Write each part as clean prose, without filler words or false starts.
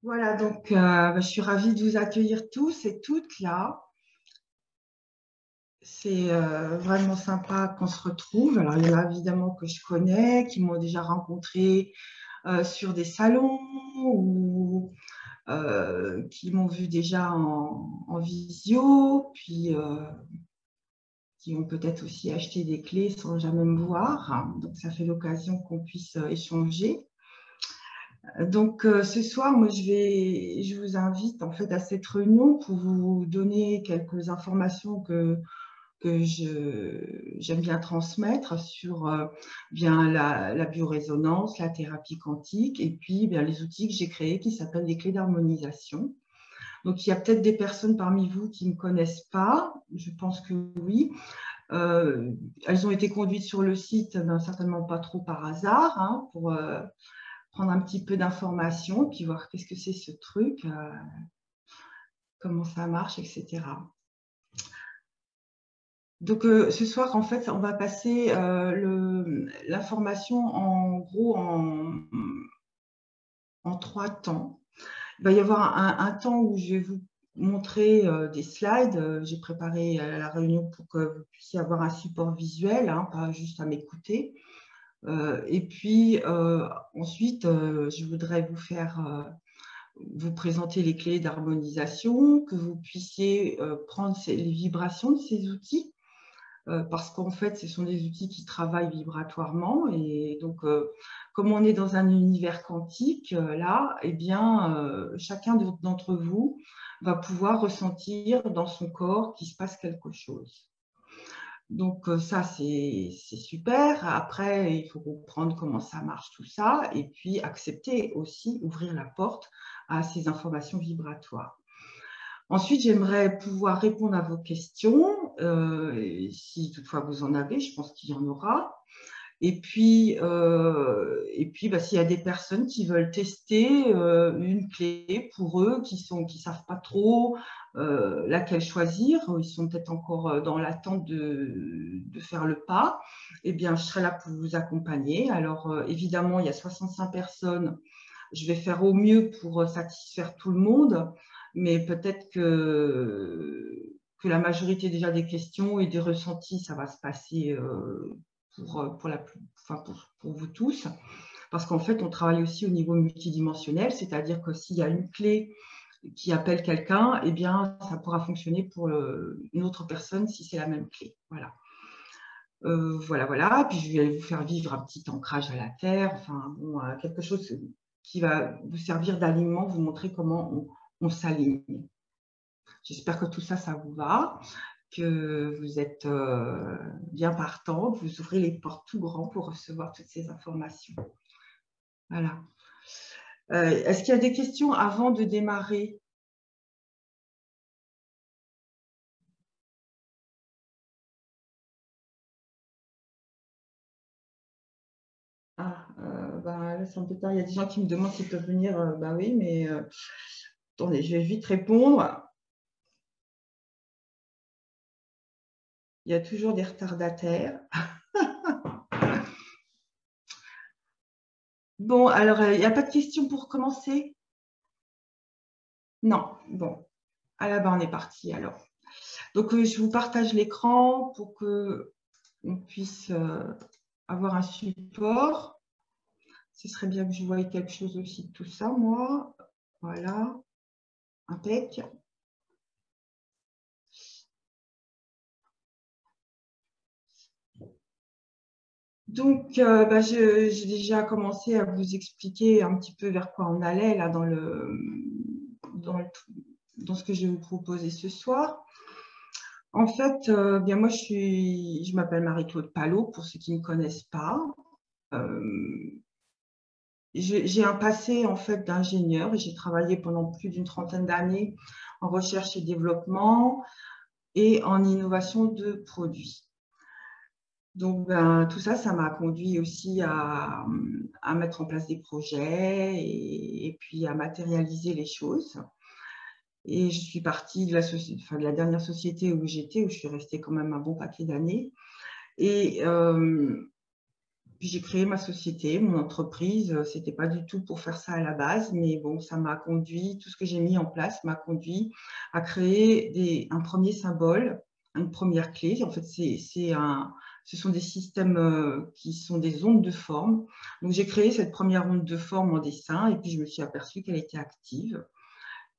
Voilà, donc je suis ravie de vous accueillir tous et toutes là. C'est vraiment sympa qu'on se retrouve. Alors, il y en a évidemment que je connais, qui m'ont déjà rencontré sur des salons ou qui m'ont vu déjà en visio, puis qui ont peut-être aussi acheté des clés sans jamais me voir. Donc, ça fait l'occasion qu'on puisse échanger. Donc, ce soir, moi, je vous invite en fait à cette réunion pour vous donner quelques informations que j'aime bien transmettre sur bien la biorésonance, la thérapie quantique et puis bien les outils que j'ai créés qui s'appellent les clés d'harmonisation. Donc, il y a peut-être des personnes parmi vous qui ne me connaissent pas. Je pense que oui. Elles ont été conduites sur le site, ben, certainement pas trop par hasard, hein, pour prendre un petit peu d'informations, puis voir qu'est-ce que c'est ce truc, comment ça marche, etc. Donc ce soir, en fait, on va passer l'information en gros en 3 temps. Il va y avoir un temps où je vais vous montrer des slides. J'ai préparé la réunion pour que vous puissiez avoir un support visuel, hein, pas juste à m'écouter. Et puis ensuite, je voudrais vous présenter les clés d'harmonisation, que vous puissiez prendre les vibrations de ces outils, parce qu'en fait, ce sont des outils qui travaillent vibratoirement. Et donc, comme on est dans un univers quantique, là, eh bien, chacun d'entre vous va pouvoir ressentir dans son corps qu'il se passe quelque chose. Donc ça, c'est super. Après, il faut comprendre comment ça marche tout ça et puis accepter aussi, ouvrir la porte à ces informations vibratoires. Ensuite, j'aimerais pouvoir répondre à vos questions, si toutefois vous en avez, je pense qu'il y en aura. Et puis s'il y a des personnes qui veulent tester une clé pour eux, qui savent pas trop laquelle choisir, ils sont peut-être encore dans l'attente de faire le pas, eh bien, je serai là pour vous accompagner. Alors, évidemment, il y a 65 personnes. Je vais faire au mieux pour satisfaire tout le monde, mais peut-être que la majorité déjà des questions et des ressentis, ça va se passer pour vous tous, parce qu'en fait, on travaille aussi au niveau multidimensionnel, c'est-à-dire que s'il y a une clé qui appelle quelqu'un, eh bien, ça pourra fonctionner pour une autre personne si c'est la même clé. Voilà. Voilà. Puis je vais vous faire vivre un petit ancrage à la terre, enfin, bon, quelque chose qui va vous servir d'alignement, vous montrer comment on s'aligne. J'espère que tout ça, ça vous va, que vous êtes bien partant, vous ouvrez les portes tout grand pour recevoir toutes ces informations. Voilà. Est-ce qu'il y a des questions avant de démarrer? Là, c'est un peu tard. Il y a des gens qui me demandent s'ils peuvent venir. Bah oui, mais attendez, je vais vite répondre. Il y a toujours des retardataires. Bon, alors, il n'y a pas de questions pour commencer? Non. Bon. Ah là, on est parti alors. Donc, je vous partage l'écran pour qu'on puisse avoir un support. Ce serait bien que je voie quelque chose aussi de tout ça, moi. Voilà. Impec. Donc, j'ai déjà commencé à vous expliquer un petit peu vers quoi on allait là dans ce que je vais vous proposer ce soir. En fait, bien moi, je m'appelle Marie-Claude Palot, pour ceux qui ne me connaissent pas. J'ai un passé en fait d'ingénieur et j'ai travaillé pendant plus d'une trentaine d'années en recherche et développement et en innovation de produits. Donc, tout ça, ça m'a conduit aussi à mettre en place des projets et puis à matérialiser les choses. Et je suis partie de la dernière société où j'étais, où je suis restée quand même un bon paquet d'années. Et puis j'ai créé ma société, mon entreprise. C'était pas du tout pour faire ça à la base, mais bon, ça m'a conduit, tout ce que j'ai mis en place m'a conduit à créer un premier symbole, une première clé. En fait, ce sont des systèmes qui sont des ondes de forme. Donc, j'ai créé cette première onde de forme en dessin et puis je me suis aperçue qu'elle était active,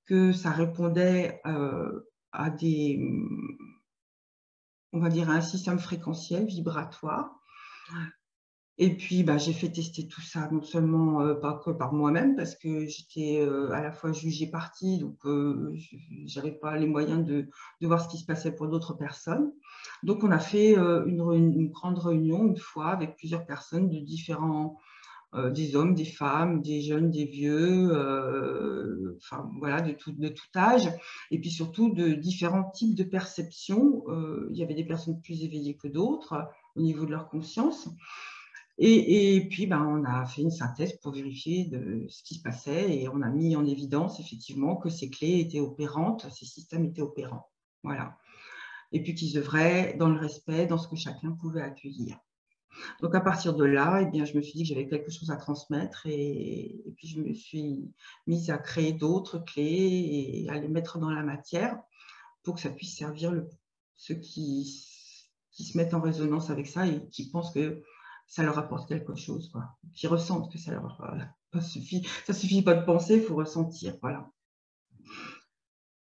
que ça répondait à on va dire, à un système fréquentiel vibratoire. Et puis, j'ai fait tester tout ça, non seulement pas que par moi-même, parce que j'étais à la fois juge et partie, donc je n'avais pas les moyens de voir ce qui se passait pour d'autres personnes. Donc, on a fait une grande réunion une fois avec plusieurs personnes de différents, des hommes, des femmes, des jeunes, des vieux, enfin voilà, de tout âge, et puis surtout de différents types de perceptions. Il y avait des personnes plus éveillées que d'autres au niveau de leur conscience. Et puis, on a fait une synthèse pour vérifier de ce qui se passait et on a mis en évidence effectivement que ces clés étaient opérantes, ces systèmes étaient opérants. Voilà. Et puis qu'ils œuvraient dans le respect, dans ce que chacun pouvait accueillir. Donc, à partir de là, je me suis dit que j'avais quelque chose à transmettre et puis je me suis mise à créer d'autres clés et à les mettre dans la matière pour que ça puisse servir ceux qui se mettent en résonance avec ça et qui pensent que ça leur apporte quelque chose, quoi. Qui ressentent que ça leur suffit. Ça suffit pas de penser, il faut ressentir, voilà.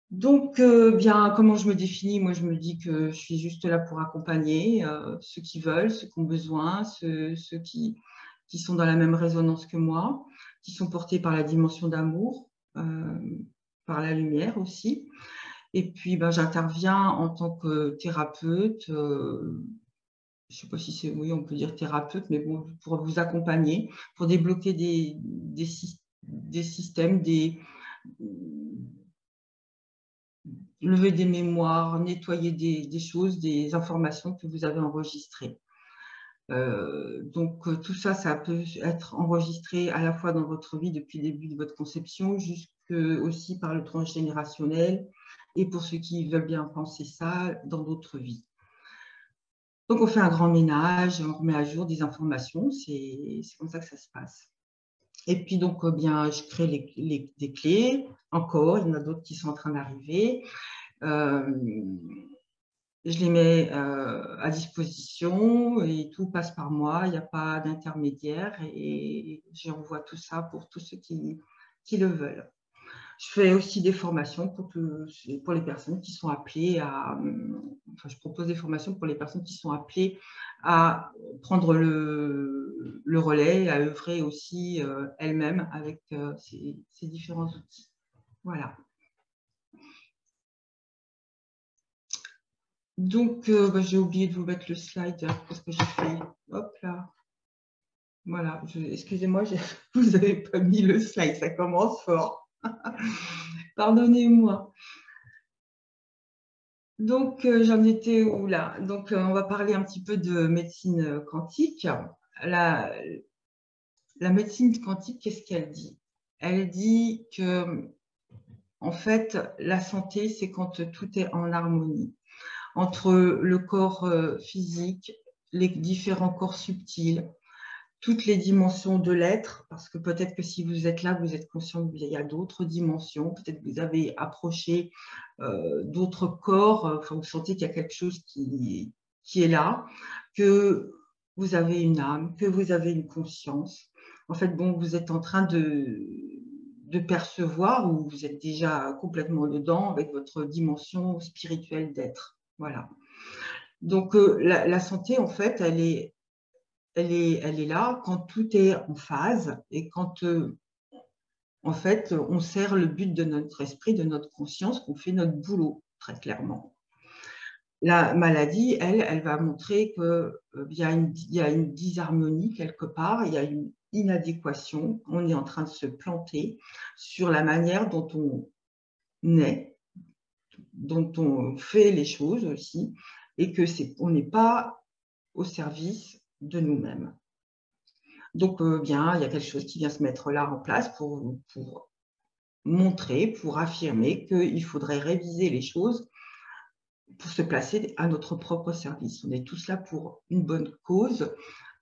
Donc, comment je me définis? Moi, je me dis que je suis juste là pour accompagner ceux qui veulent, ceux qui ont besoin, ceux qui sont dans la même résonance que moi, qui sont portés par la dimension d'amour, par la lumière aussi. Et puis, j'interviens en tant que thérapeute. Je ne sais pas si c'est, oui, on peut dire thérapeute, mais bon, pour vous accompagner, pour débloquer des systèmes, lever des mémoires, nettoyer des choses, des informations que vous avez enregistrées. Donc, tout ça, ça peut être enregistré à la fois dans votre vie depuis le début de votre conception, jusque aussi par le transgénérationnel, et pour ceux qui veulent bien penser ça, dans d'autres vies. Donc, on fait un grand ménage, on remet à jour des informations, c'est comme ça que ça se passe. Et puis, donc, je crée des clés, encore, il y en a d'autres qui sont en train d'arriver. Je les mets à disposition et tout passe par moi, il n'y a pas d'intermédiaire et j'envoie tout ça pour tous ceux qui le veulent. Je fais aussi des formations pour les personnes qui sont appelées je propose des formations pour les personnes qui sont appelées à prendre le relais et à œuvrer aussi elles-mêmes avec ces différents outils. Voilà. Donc, j'ai oublié de vous mettre le slide parce que j'ai fait, hop là. Voilà, excusez-moi, vous n'avez pas mis le slide, ça commence fort. Pardonnez-moi. Donc, j'en étais où là? Donc, on va parler un petit peu de médecine quantique. La médecine quantique, qu'est-ce qu'elle dit? Elle dit que, en fait, la santé, c'est quand tout est en harmonie entre le corps physique, les différents corps subtils, toutes les dimensions de l'être, parce que peut-être que si vous êtes là, vous êtes conscient qu'il y a d'autres dimensions, peut-être que vous avez approché d'autres corps, vous sentez qu'il y a quelque chose qui est là, que vous avez une âme, que vous avez une conscience. En fait, vous êtes en train de percevoir ou vous êtes déjà complètement dedans avec votre dimension spirituelle d'être. Voilà. Donc, la santé, en fait, elle est là quand tout est en phase et quand, en fait, on sert le but de notre esprit, de notre conscience, qu'on fait notre boulot, très clairement. La maladie, elle va montrer qu'il y a une disharmonie quelque part, il y a une inadéquation, on est en train de se planter sur la manière dont on est, dont on fait les choses aussi, et on n'est pas au service de nous-mêmes. Donc, il y a quelque chose qui vient se mettre là en place pour montrer, pour affirmer qu'il faudrait réviser les choses pour se placer à notre propre service. On est tous là pour une bonne cause.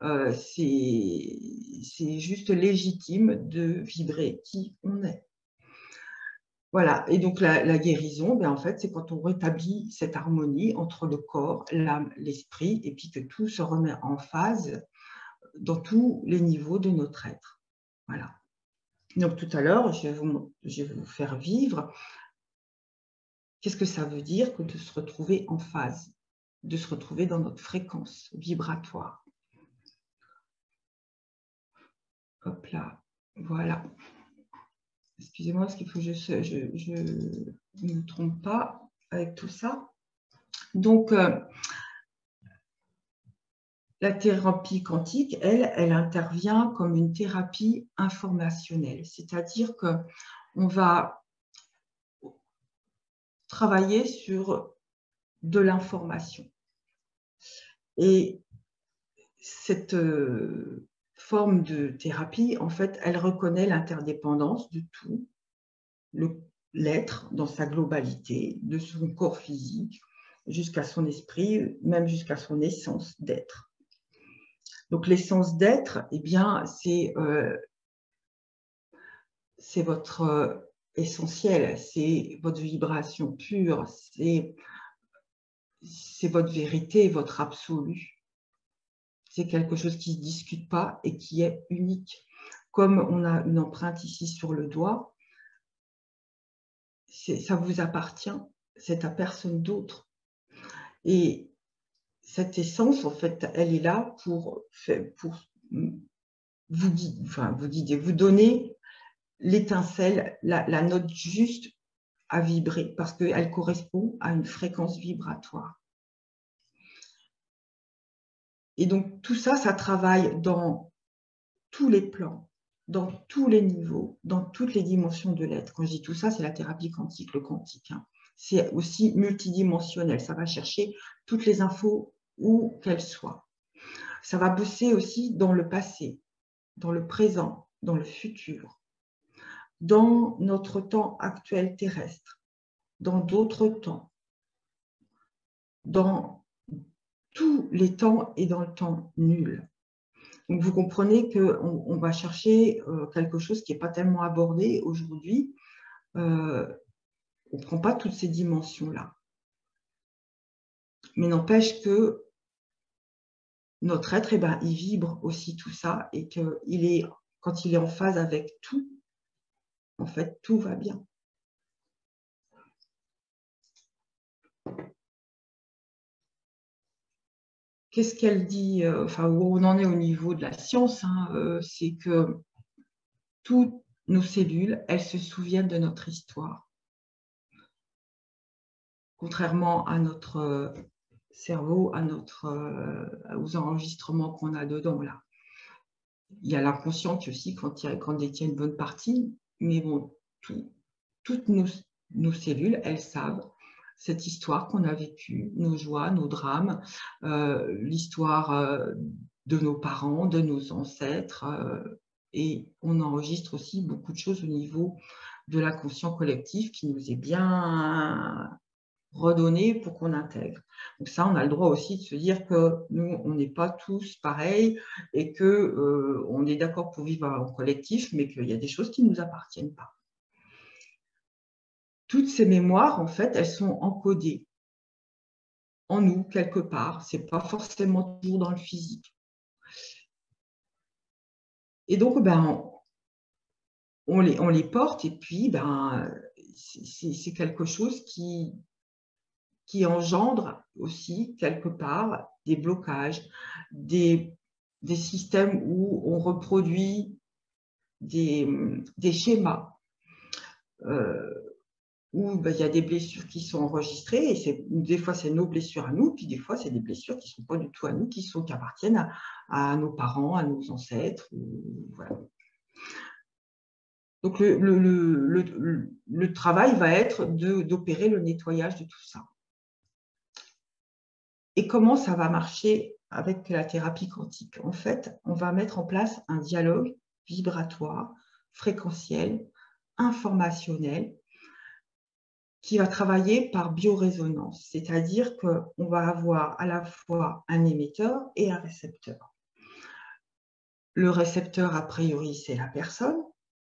C'est juste légitime de vibrer qui on est. Voilà, et donc la guérison, en fait, c'est quand on rétablit cette harmonie entre le corps, l'âme, l'esprit, et puis que tout se remet en phase dans tous les niveaux de notre être. Voilà. Donc tout à l'heure, je vais vous faire vivre. Qu'est-ce que ça veut dire que de se retrouver en phase, de se retrouver dans notre fréquence vibratoire. Hop là, voilà. Excusez-moi, parce qu'il faut que je ne me trompe pas avec tout ça. Donc, la thérapie quantique, elle intervient comme une thérapie informationnelle, c'est-à-dire qu'on va travailler sur de l'information. Et cette forme de thérapie, en fait, elle reconnaît l'interdépendance de tout, l'être dans sa globalité, de son corps physique, jusqu'à son esprit, même jusqu'à son essence d'être. Donc l'essence d'être, eh bien, c'est votre essentiel, c'est votre vibration pure, c'est votre vérité, votre absolu. C'est quelque chose qui ne se discute pas et qui est unique. Comme on a une empreinte ici sur le doigt, ça vous appartient, c'est à personne d'autre. Et cette essence, en fait, elle est là pour vous guider, vous donner l'étincelle, la note juste à vibrer, parce qu'elle correspond à une fréquence vibratoire. Et donc, tout ça, ça travaille dans tous les plans, dans tous les niveaux, dans toutes les dimensions de l'être. Quand je dis tout ça, c'est la thérapie quantique, le quantique. Hein. C'est aussi multidimensionnel. Ça va chercher toutes les infos où qu'elles soient. Ça va bosser aussi dans le passé, dans le présent, dans le futur, dans notre temps actuel terrestre, dans d'autres temps, dans tous les temps et dans le temps nul. Donc, vous comprenez qu'on va chercher quelque chose qui n'est pas tellement abordé aujourd'hui. On ne prend pas toutes ces dimensions-là. Mais n'empêche que notre être, il vibre aussi tout ça et quand il est en phase avec tout, en fait, tout va bien. Qu'est-ce qu'elle dit, où on en est au niveau de la science, hein, c'est que toutes nos cellules, elles se souviennent de notre histoire. Contrairement à notre cerveau, aux enregistrements qu'on a dedans, là. Il y a l'inconscient aussi quand détient une bonne partie, mais bon, toutes nos cellules, elles savent cette histoire qu'on a vécue, nos joies, nos drames, l'histoire de nos parents, de nos ancêtres, et on enregistre aussi beaucoup de choses au niveau de l'inconscient collectif qui nous est bien redonné pour qu'on intègre. Donc ça, on a le droit aussi de se dire que nous, on n'est pas tous pareils et que on est d'accord pour vivre en collectif, mais qu'il y a des choses qui ne nous appartiennent pas. Toutes ces mémoires, en fait, elles sont encodées en nous, quelque part. Ce n'est pas forcément toujours dans le physique. Et donc, on les porte et puis, c'est quelque chose qui engendre aussi, quelque part, des blocages, des systèmes où on reproduit des schémas, où il y a des blessures qui sont enregistrées, et des fois c'est nos blessures à nous, puis des fois c'est des blessures qui ne sont pas du tout à nous, qui appartiennent à nos parents, à nos ancêtres. Voilà. Donc le travail va être d'opérer le nettoyage de tout ça. Et comment ça va marcher avec la thérapie quantique? En fait, on va mettre en place un dialogue vibratoire, fréquentiel, informationnel, qui va travailler par biorésonance, c'est-à-dire qu'on va avoir à la fois un émetteur et un récepteur. Le récepteur, a priori, c'est la personne,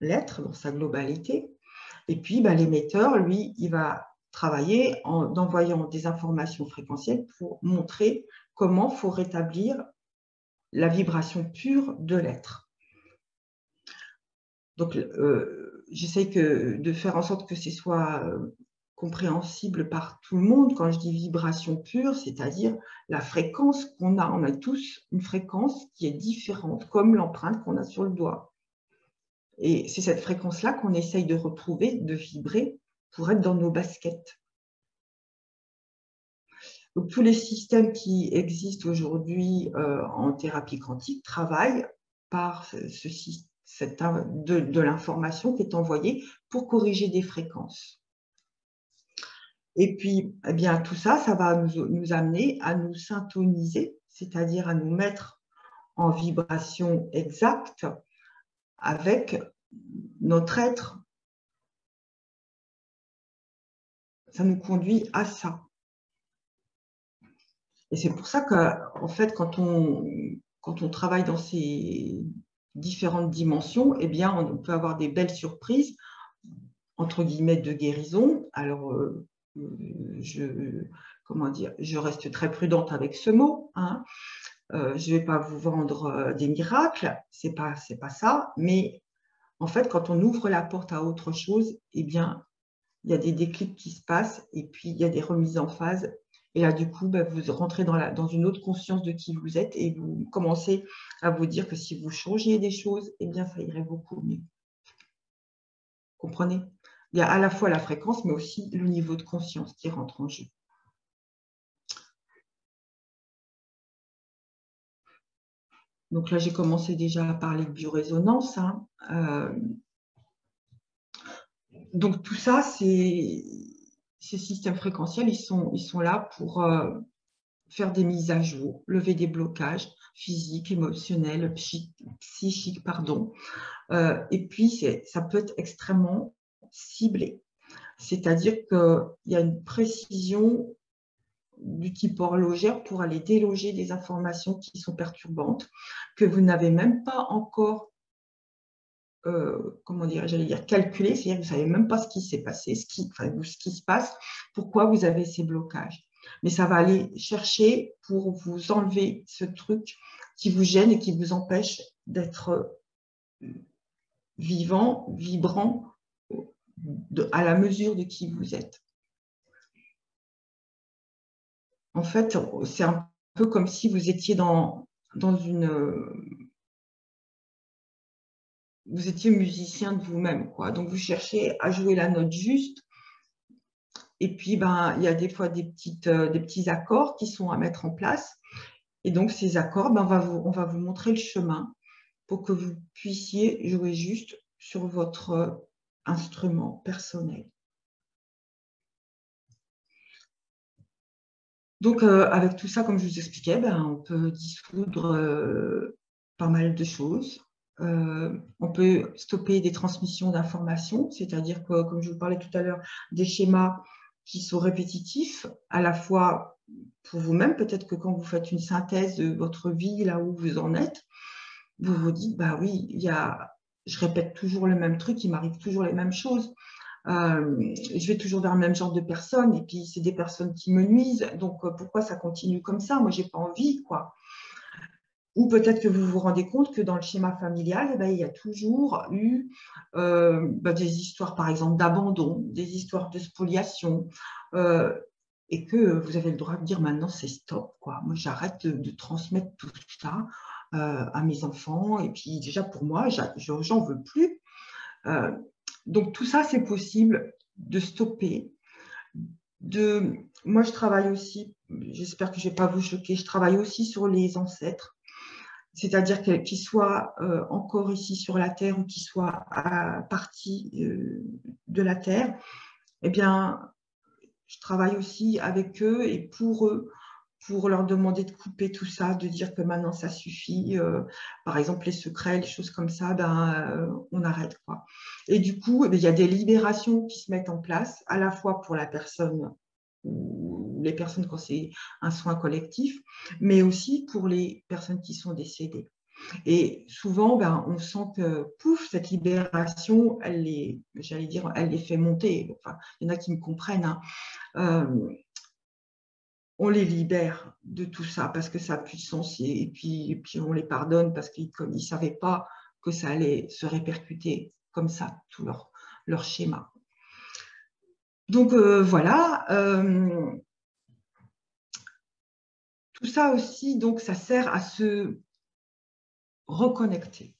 l'être dans sa globalité, et puis l'émetteur, lui, il va travailler en envoyant des informations fréquentielles pour montrer comment il faut rétablir la vibration pure de l'être. Donc, j'essaie de faire en sorte que ce soit compréhensible par tout le monde. Quand je dis vibration pure, c'est-à-dire la fréquence qu'on a. On a tous une fréquence qui est différente, comme l'empreinte qu'on a sur le doigt. Et c'est cette fréquence-là qu'on essaye de retrouver, de vibrer, pour être dans nos baskets. Donc, tous les systèmes qui existent aujourd'hui en thérapie quantique travaillent par de l'information qui est envoyée pour corriger des fréquences. Et puis, eh bien, tout ça, ça va nous amener à nous syntoniser, c'est-à-dire à nous mettre en vibration exacte avec notre être. Ça nous conduit à ça. Et c'est pour ça qu'en fait, quand on travaille dans ces différentes dimensions, eh bien, on peut avoir des belles surprises, entre guillemets, de guérison. Alors, je reste très prudente avec ce mot, hein. Je ne vais pas vous vendre des miracles, c'est pas ça, mais en fait, quand on ouvre la porte à autre chose, eh bien, il y a des déclics qui se passent et puis il y a des remises en phase. Et là, du coup, vous rentrez dans une autre conscience de qui vous êtes et vous commencez à vous dire que si vous changiez des choses, eh bien, ça irait beaucoup mieux. Comprenez? Il y a à la fois la fréquence, mais aussi le niveau de conscience qui rentre en jeu. Donc là, j'ai commencé déjà à parler de biorésonance, hein. Donc tout ça, ces systèmes fréquentiels, ils sont là pour faire des mises à jour, lever des blocages physiques, émotionnels, psychiques, pardon. Et puis, ça peut être extrêmement ciblé. C'est-à-dire qu'il y a une précision du type horlogère pour aller déloger des informations qui sont perturbantes, que vous n'avez même pas encore comment dire, j'allais dire calculé, c'est-à-dire que vous ne savez même pas ce qui s'est passé, ce qui se passe, pourquoi vous avez ces blocages. Mais ça va aller chercher pour vous enlever ce truc qui vous gêne et qui vous empêche d'être vivant, vibrant, à la mesure de qui vous êtes. En fait, c'est un peu comme si vous étiez dans une... vous étiez musicien de vous-même, quoi. Donc, vous cherchez à jouer la note juste. Et puis, il y a des fois des petits accords qui sont à mettre en place. Et donc, ces accords, on va vous montrer le chemin pour que vous puissiez jouer juste sur votre instrument personnel. Donc, avec tout ça, comme je vous expliquais, on peut dissoudre pas mal de choses. On peut stopper des transmissions d'informations, c'est-à-dire que, comme je vous parlais tout à l'heure, des schémas qui sont répétitifs, à la fois pour vous-même, peut-être que quand vous faites une synthèse de votre vie, là où vous en êtes, vous vous dites, oui, je répète toujours le même truc, il m'arrive toujours les mêmes choses. Je vais toujours vers le même genre de personnes, et puis c'est des personnes qui me nuisent, donc pourquoi ça continue comme ça? Moi, j'ai pas envie, quoi. Ou peut-être que vous vous rendez compte que dans le schéma familial, il y a toujours eu des histoires, par exemple, d'abandon, des histoires de spoliation, et que vous avez le droit de dire maintenant c'est stop, quoi. Moi, j'arrête de transmettre tout ça à mes enfants, et puis déjà pour moi, j'en veux plus. Donc tout ça, c'est possible de stopper. Moi, je travaille aussi, j'espère que je ne vais pas vous choquer, je travaille aussi sur les ancêtres. C'est-à-dire qu'ils soient encore ici sur la Terre ou qu'ils soient partis de la Terre, eh bien, je travaille aussi avec eux et pour eux pour leur demander de couper tout ça, de dire que maintenant ça suffit. Par exemple, les secrets, les choses comme ça, on arrête, quoi. Et du coup, il y a des libérations qui se mettent en place, à la fois pour la personne ou les personnes quand c'est un soin collectif, mais aussi pour les personnes qui sont décédées. Et souvent, on sent que, pouf, cette libération, j'allais dire, elle les fait monter. Enfin, il y en a qui me comprennent, hein. On les libère de tout ça parce que ça a plus de sens et puis on les pardonne parce qu'ils ne savaient pas que ça allait se répercuter comme ça, tout leur schéma. Donc voilà, tout ça aussi, donc ça sert à se reconnecter.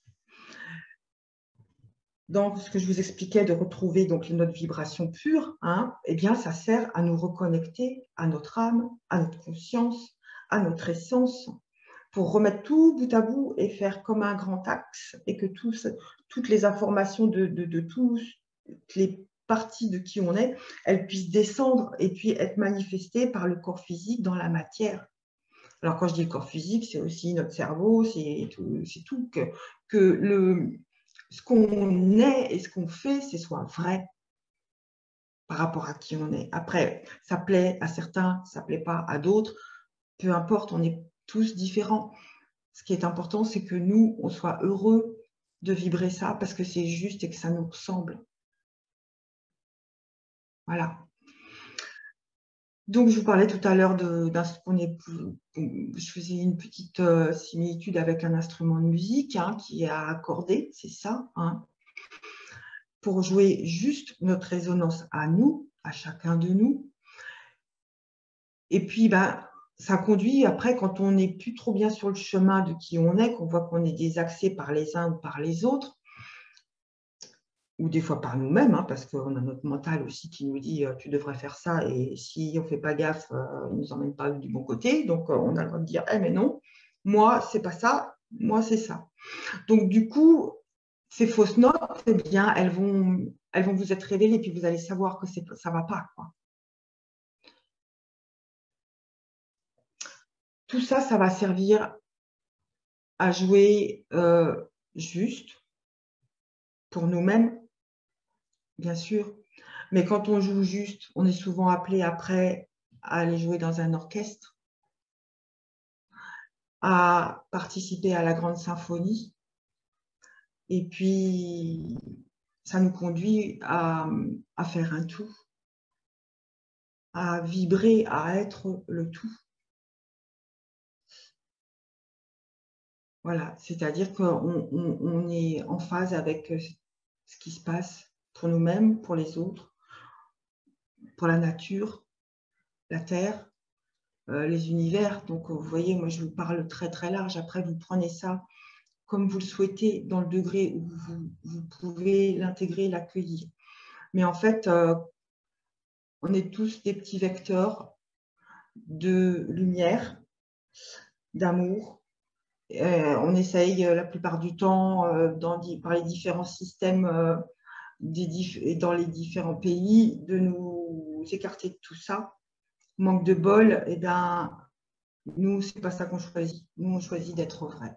Dans ce que je vous expliquais de retrouver donc notre vibration pure, hein, eh bien ça sert à nous reconnecter à notre âme, à notre conscience, à notre essence, pour remettre tout bout à bout et faire comme un grand axe et que toutes les informations de toutes les parties de qui on est, elles puissent descendre et puis être manifestées par le corps physique dans la matière. Alors quand je dis le corps physique, c'est aussi notre cerveau, c'est tout, que ce qu'on est et ce qu'on fait, ce soit vrai par rapport à qui on est. Après, ça plaît à certains, ça ne plaît pas à d'autres, peu importe, on est tous différents. Ce qui est important, c'est que nous, on soit heureux de vibrer ça parce que c'est juste et que ça nous ressemble. Voilà. Donc, je vous parlais tout à l'heure je faisais une petite similitude avec un instrument de musique qui est à accorder, c'est ça, hein, pour jouer juste notre résonance à nous, à chacun de nous. Et puis, ça conduit après, quand on n'est plus trop bien sur le chemin de qui on est, qu'on voit qu'on est désaxé par les uns ou par les autres, ou des fois par nous-mêmes, hein, parce qu'on a notre mental aussi qui nous dit tu devrais faire ça, et si on ne fait pas gaffe, il ne nous emmène pas du bon côté. Donc, on a le droit de dire mais non, moi, c'est pas ça, moi, c'est ça. Donc, du coup, ces fausses notes, eh bien, elles vont vous être révélées, puis vous allez savoir que ça ne va pas, quoi. Tout ça, ça va servir à jouer juste pour nous-mêmes, bien sûr. Mais quand on joue juste, on est souvent appelé après à aller jouer dans un orchestre, à participer à la grande symphonie. Et puis, ça nous conduit à faire un tout, à vibrer, à être le tout. Voilà, c'est-à-dire qu'on est en phase avec ce qui se passe pour nous-mêmes, pour les autres, pour la nature, la Terre, les univers. Donc, vous voyez, moi, je vous parle très, très large. Après, vous prenez ça comme vous le souhaitez, dans le degré où vous pouvez l'intégrer, l'accueillir. Mais en fait, on est tous des petits vecteurs de lumière, d'amour. On essaye la plupart du temps, par les différents systèmes dans les différents pays, de nous écarter de tout ça. Manque de bol, eh bien, nous, ce n'est pas ça qu'on choisit. Nous, on choisit d'être vrai.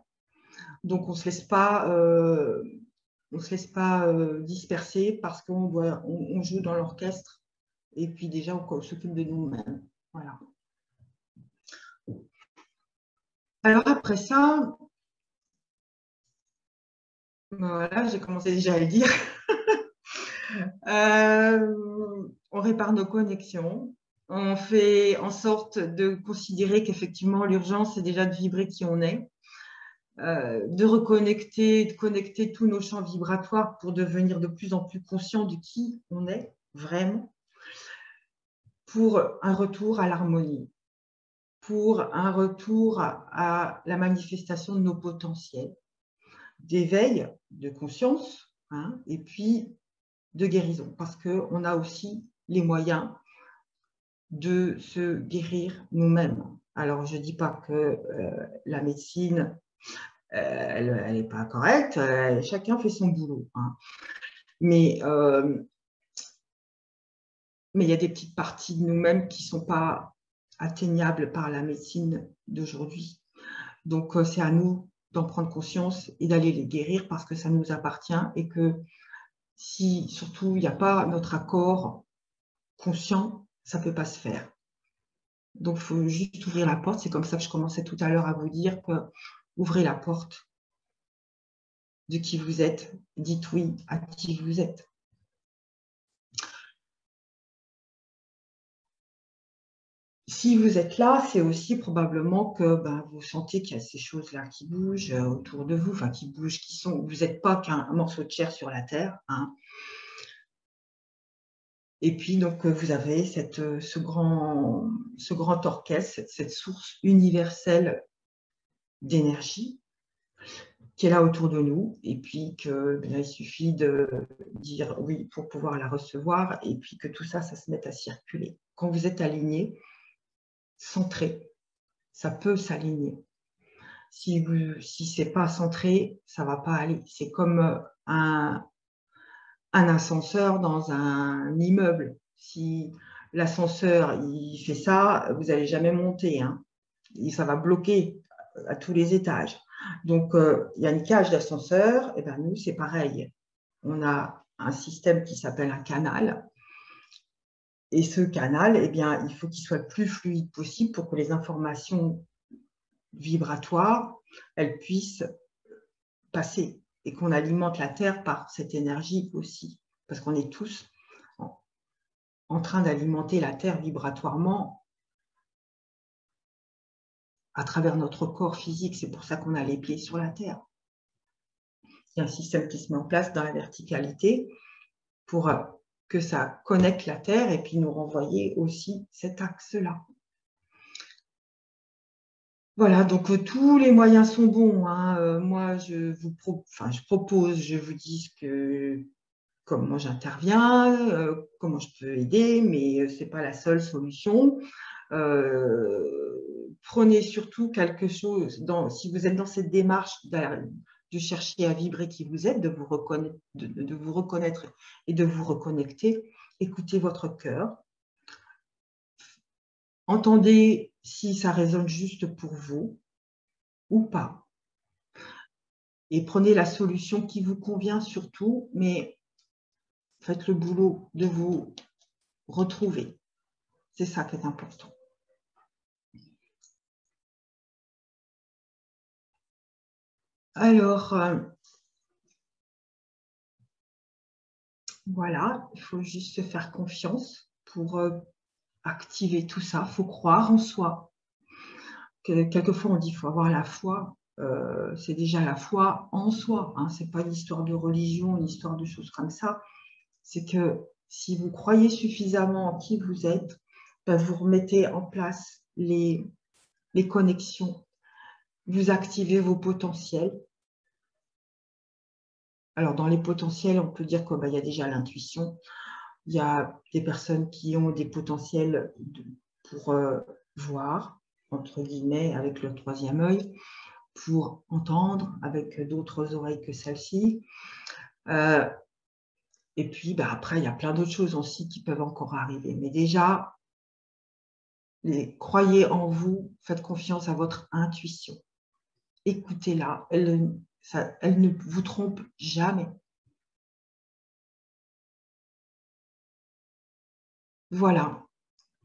Donc, on ne se laisse pas, disperser parce on joue dans l'orchestre et puis déjà, on s'occupe de nous-mêmes. Voilà. Alors, après ça, voilà, j'ai commencé déjà à le dire. On répare nos connexions. On fait en sorte de considérer qu'effectivement, l'urgence, c'est déjà de vibrer qui on est. De reconnecter, de connecter tous nos champs vibratoires pour devenir de plus en plus conscient de qui on est vraiment, pour un retour à l'harmonie, pour un retour à la manifestation de nos potentiels, d'éveil, de conscience, hein, et puis de guérison, parce qu'on a aussi les moyens de se guérir nous-mêmes. Alors, je ne dis pas que la médecine, elle n'est pas correcte, chacun fait son boulot, hein. Mais il y a des petites parties de nous-mêmes qui ne sont pas atteignable par la médecine d'aujourd'hui. Donc, c'est à nous d'en prendre conscience et d'aller les guérir parce que ça nous appartient et que si, surtout, il n'y a pas notre accord conscient, ça ne peut pas se faire. Donc, il faut juste ouvrir la porte. C'est comme ça que je commençais tout à l'heure à vous dire que ouvrez la porte de qui vous êtes. Dites oui à qui vous êtes. Si vous êtes là, c'est aussi probablement que vous sentez qu'il y a ces choses-là qui bougent autour de vous, enfin qui bougent, qui sont. Vous n'êtes pas qu'un morceau de chair sur la terre, hein. Et puis donc vous avez ce grand orchestre, cette source universelle d'énergie qui est là autour de nous, et puis il suffit de dire oui pour pouvoir la recevoir, et puis que tout ça, ça se mette à circuler. Quand vous êtes aligné, centré, ça peut s'aligner. Si ce n'est pas centré, ça ne va pas aller. C'est comme un ascenseur dans un immeuble. Si l'ascenseur il fait ça, vous n'allez jamais monter, hein. Et ça va bloquer à tous les étages. Donc, il y a une cage d'ascenseur, et bien nous, c'est pareil. On a un système qui s'appelle un canal. Et ce canal, eh bien, il faut qu'il soit le plus fluide possible pour que les informations vibratoires, elles puissent passer et qu'on alimente la Terre par cette énergie aussi. Parce qu'on est tous en train d'alimenter la Terre vibratoirement à travers notre corps physique. C'est pour ça qu'on a les pieds sur la Terre. Il y a un système qui se met en place dans la verticalité pour que ça connecte la Terre et puis nous renvoyer aussi cet axe-là. Voilà, donc tous les moyens sont bons, hein. Moi, je propose, je vous dis comment j'interviens, comment je peux aider, mais ce n'est pas la seule solution. Prenez surtout quelque chose, si vous êtes dans cette démarche de chercher à vibrer qui vous êtes, de vous reconnaître et de vous reconnecter, écoutez votre cœur. Entendez si ça résonne juste pour vous ou pas. Et prenez la solution qui vous convient surtout, mais faites le boulot de vous retrouver. C'est ça qui est important. Alors, voilà, il faut juste se faire confiance pour activer tout ça. Il faut croire en soi. Quelquefois, on dit qu'il faut avoir la foi. C'est déjà la foi en soi, hein. Ce n'est pas une histoire de religion, une histoire de choses comme ça. C'est que si vous croyez suffisamment en qui vous êtes, vous remettez en place les connexions, vous activez vos potentiels. Alors, dans les potentiels, on peut dire qu'il y a déjà l'intuition. Il y a des personnes qui ont des potentiels pour voir, entre guillemets, avec le troisième œil, pour entendre avec d'autres oreilles que celle-ci. Et puis, après, il y a plein d'autres choses aussi qui peuvent encore arriver. Mais déjà, croyez en vous, faites confiance à votre intuition. Écoutez-la, elle ne vous trompe jamais. Voilà.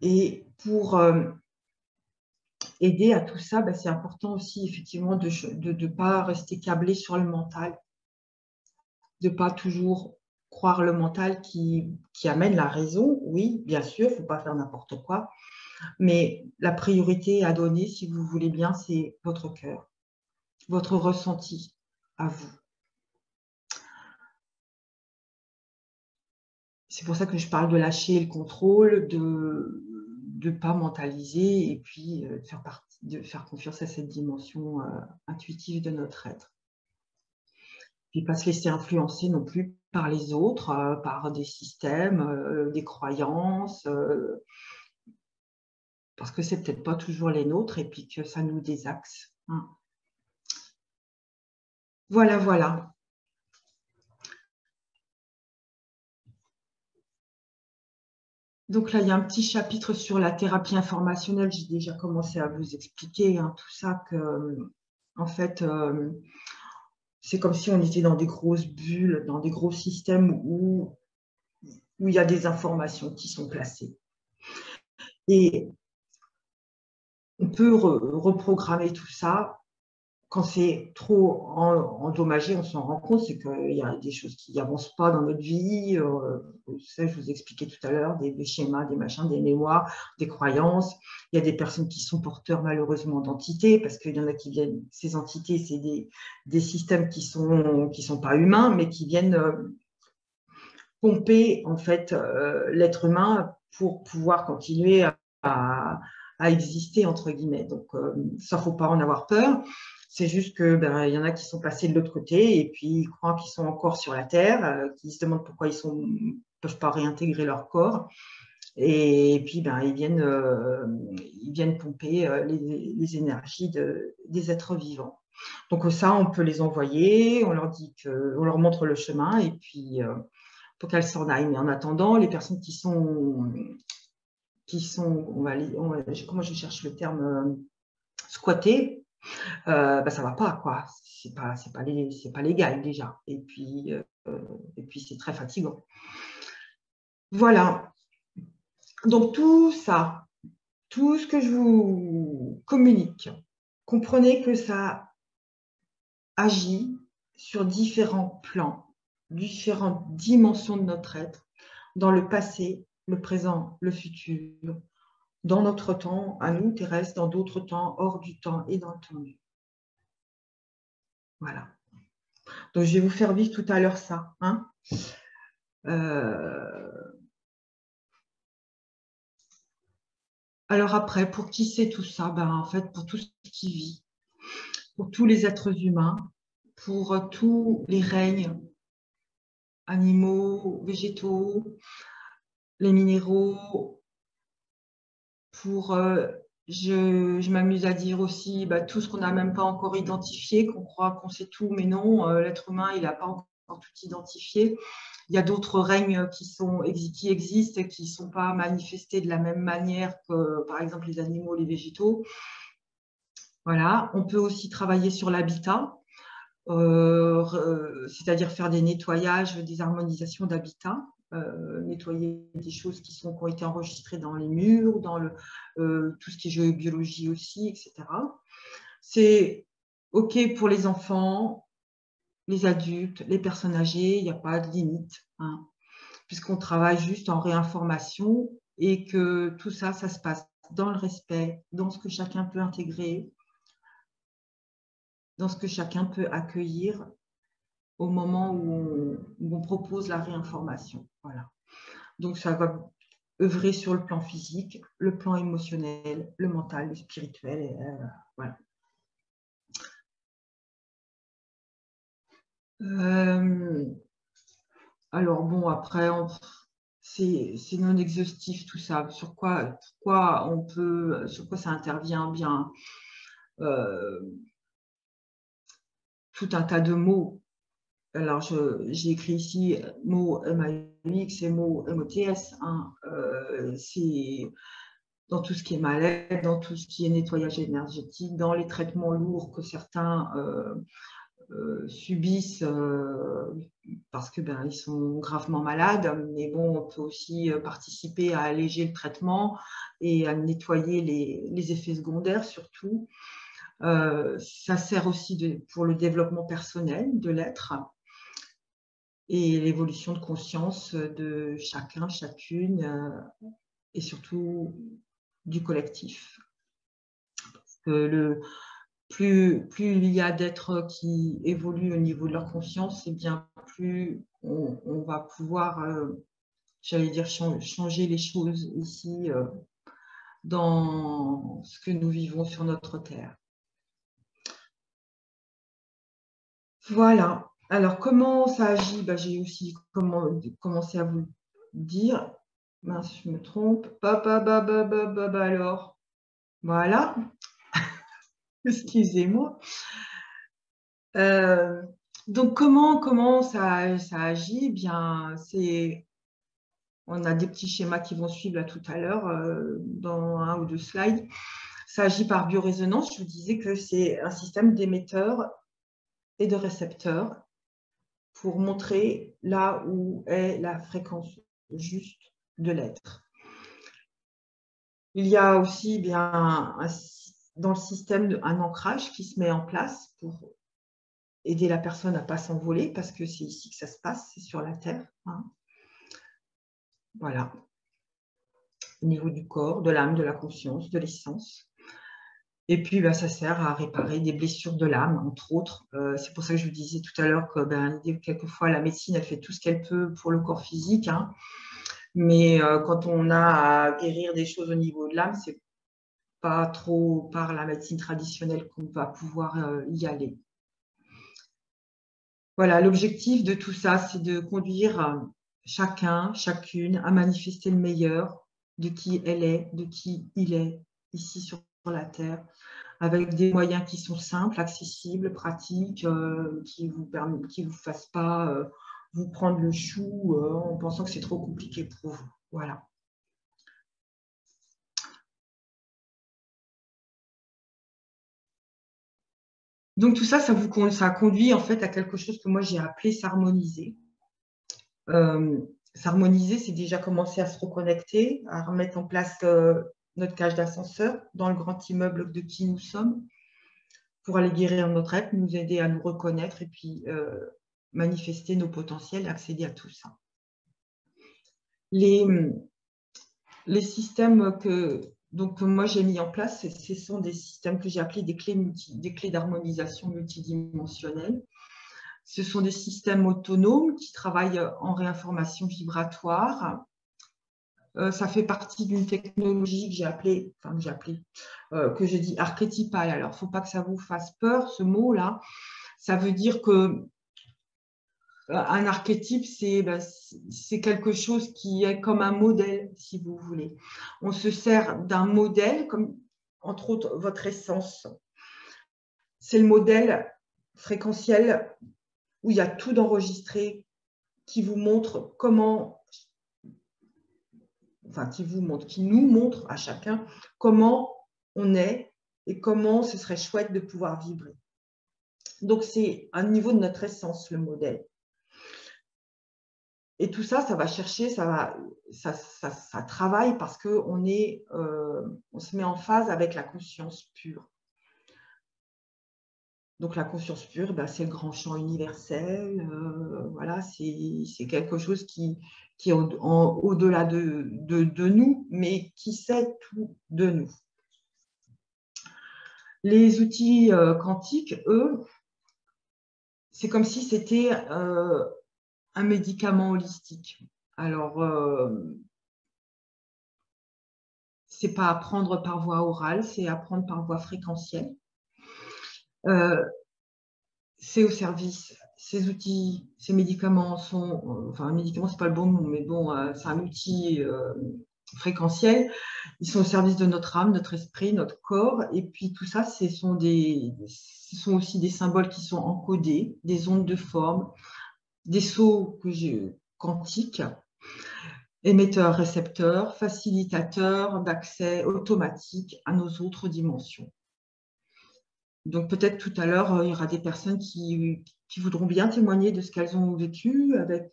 Et pour aider à tout ça, c'est important aussi, effectivement, de ne pas rester câblé sur le mental, de ne pas toujours croire le mental qui amène la raison. Oui, bien sûr, il ne faut pas faire n'importe quoi, mais la priorité à donner, si vous voulez bien, c'est votre cœur, votre ressenti à vous. C'est pour ça que je parle de lâcher le contrôle, de ne pas mentaliser et puis de faire confiance à cette dimension intuitive de notre être. Puis pas se laisser influencer non plus par les autres, par des systèmes, des croyances, parce que c'est peut-être pas toujours les nôtres et puis que ça nous désaxe, hein. Voilà, voilà. Donc là, il y a un petit chapitre sur la thérapie informationnelle. J'ai déjà commencé à vous expliquer hein, tout ça, que en fait, c'est comme si on était dans des grosses bulles, dans des gros systèmes où il y a des informations qui sont placées. Et on peut reprogrammer tout ça. Quand c'est trop endommagé, on s'en rend compte, c'est qu'il y a des choses qui n'avancent pas dans notre vie. Ça, je vous expliquais tout à l'heure, des schémas, des machins, des mémoires, des croyances. Il y a des personnes qui sont porteurs malheureusement d'entités, parce qu'il y en a qui viennent, ces entités, c'est des systèmes qui sont pas humains, mais qui viennent pomper en fait l'être humain pour pouvoir continuer à exister entre guillemets. Donc ça, faut pas en avoir peur. C'est juste que il y en a qui sont passés de l'autre côté et puis ils croient qu'ils sont encore sur la terre, qui se demandent pourquoi ils peuvent pas réintégrer leur corps. Et puis ils viennent pomper les énergies des êtres vivants. Donc ça, on peut les envoyer, on leur dit on leur montre le chemin et puis pour qu'elles s'en aillent. Mais en attendant, les personnes qui sont comment je cherche le terme, squattées, ça va pas, quoi. C'est pas légal déjà. Et puis c'est très fatigant. Voilà. Donc tout ça, tout ce que je vous communique, comprenez que ça agit sur différents plans, différentes dimensions de notre être, dans le passé, le présent, le futur, dans notre temps, à nous, terrestres, dans d'autres temps, hors du temps et dans le temps nu. Voilà. Donc, je vais vous faire vivre tout à l'heure ça. Hein. Alors après, pour qui c'est tout ça? En fait, pour tout ce qui vit, pour tous les êtres humains, pour tous les règnes animaux, végétaux, les minéraux, pour, je m'amuse à dire aussi, tout ce qu'on n'a même pas encore identifié, qu'on croit qu'on sait tout, mais non, l'être humain, il n'a pas encore tout identifié. Il y a d'autres règnes qui existent et qui ne sont pas manifestés de la même manière que, par exemple, les animaux, les végétaux. Voilà. On peut aussi travailler sur l'habitat, c'est-à-dire faire des nettoyages, des harmonisations d'habitat. Nettoyer des choses qui ont été enregistrées dans les murs, dans tout ce qui est géobiologie aussi, etc. C'est OK pour les enfants, les adultes, les personnes âgées, il n'y a pas de limite, hein, puisqu'on travaille juste en réinformation et que tout ça, ça se passe dans le respect, dans ce que chacun peut intégrer, dans ce que chacun peut accueillir au moment où on propose la réinformation. Voilà. Donc, ça va œuvrer sur le plan physique, le plan émotionnel, le mental, le spirituel. Et, voilà. Alors, bon, après, c'est non exhaustif tout ça. Sur quoi ça intervient bien. Tout un tas de mots. Alors, j'ai écrit ici mots MAUX et mots MOTS. Hein. C'est dans tout ce qui est mal-être, dans tout ce qui est nettoyage énergétique, dans les traitements lourds que certains subissent parce que ils sont gravement malades. Mais bon, on peut aussi participer à alléger le traitement et à nettoyer les effets secondaires surtout. Ça sert aussi pour le développement personnel de l'être et l'évolution de conscience de chacun, chacune, et surtout du collectif. Parce que plus il y a d'êtres qui évoluent au niveau de leur conscience, et bien plus on va pouvoir, j'allais dire, changer les choses ici dans ce que nous vivons sur notre terre. Voilà. Alors, comment ça agit? J'ai aussi commencé à vous dire. Mince, je me trompe. Alors. Voilà. Excusez-moi. Donc, comment ça agit? Bien, c'est On a des petits schémas qui vont suivre là tout à l'heure dans 1 ou 2 slides. Ça agit par biorésonance. Je vous disais que c'est un système d'émetteurs et de récepteurs pour montrer là où est la fréquence juste de l'être. Il y a aussi bien dans le système un ancrage qui se met en place pour aider la personne à ne pas s'envoler, parce que c'est ici que ça se passe, c'est sur la Terre. Hein. Voilà. Au niveau du corps, de l'âme, de la conscience, de l'essence. Et puis, ça sert à réparer des blessures de l'âme, entre autres. C'est pour ça que je vous disais tout à l'heure que quelquefois, la médecine, elle fait tout ce qu'elle peut pour le corps physique. Hein. Mais quand on a à guérir des choses au niveau de l'âme, c'est pas trop par la médecine traditionnelle qu'on va pouvoir y aller. Voilà, l'objectif de tout ça, c'est de conduire chacun, chacune à manifester le meilleur de qui elle est, de qui il est ici sur la Terre, avec des moyens qui sont simples, accessibles, pratiques, qui vous fassent pas vous prendre le chou en pensant que c'est trop compliqué pour vous. Voilà. Donc tout ça, ça conduit en fait à quelque chose que moi j'ai appelé s'harmoniser. S'harmoniser, c'est déjà commencer à se reconnecter, à remettre en place notre cage d'ascenseur dans le grand immeuble de qui nous sommes, pour aller guérir notre être, nous aider à nous reconnaître et puis manifester nos potentiels et accéder à tout ça. Les systèmes que moi j'ai mis en place, ce sont des systèmes que j'ai appelés des clés d'harmonisation multidimensionnelles. Ce sont des systèmes autonomes qui travaillent en réinformation vibratoire. Ça fait partie d'une technologie que que je dis archétypale. Alors, il ne faut pas que ça vous fasse peur, ce mot-là. Ça veut dire que un archétype, c'est quelque chose qui est comme un modèle, si vous voulez. On se sert d'un modèle, comme entre autres votre essence. C'est le modèle fréquentiel où il y a tout d'enregistré qui vous montre comment, qui nous montre à chacun comment on est et comment ce serait chouette de pouvoir vibrer. Donc, c'est un niveau de notre essence, le modèle. Et tout ça, ça va chercher, ça travaille parce qu'on se met en phase avec la conscience pure. Donc, la conscience pure, c'est le grand champ universel. Voilà, c'est quelque chose qui est au-delà de nous, mais qui sait tout de nous. Les outils quantiques, eux, c'est comme si c'était un médicament holistique. Alors, c'est pas à prendre par voie orale, c'est à prendre par voie fréquentielle. C'est au service. Ces outils, ces médicaments sont, un médicament, c'est pas le bon mot, mais bon, c'est un outil fréquentiel. Ils sont au service de notre âme, notre esprit, notre corps. Et puis tout ça, ce sont aussi des symboles qui sont encodés, des ondes de forme, des sauts quantiques, émetteurs, récepteurs, facilitateurs d'accès automatique à nos autres dimensions. Donc peut-être tout à l'heure, il y aura des personnes qui voudront bien témoigner de ce qu'elles ont vécu avec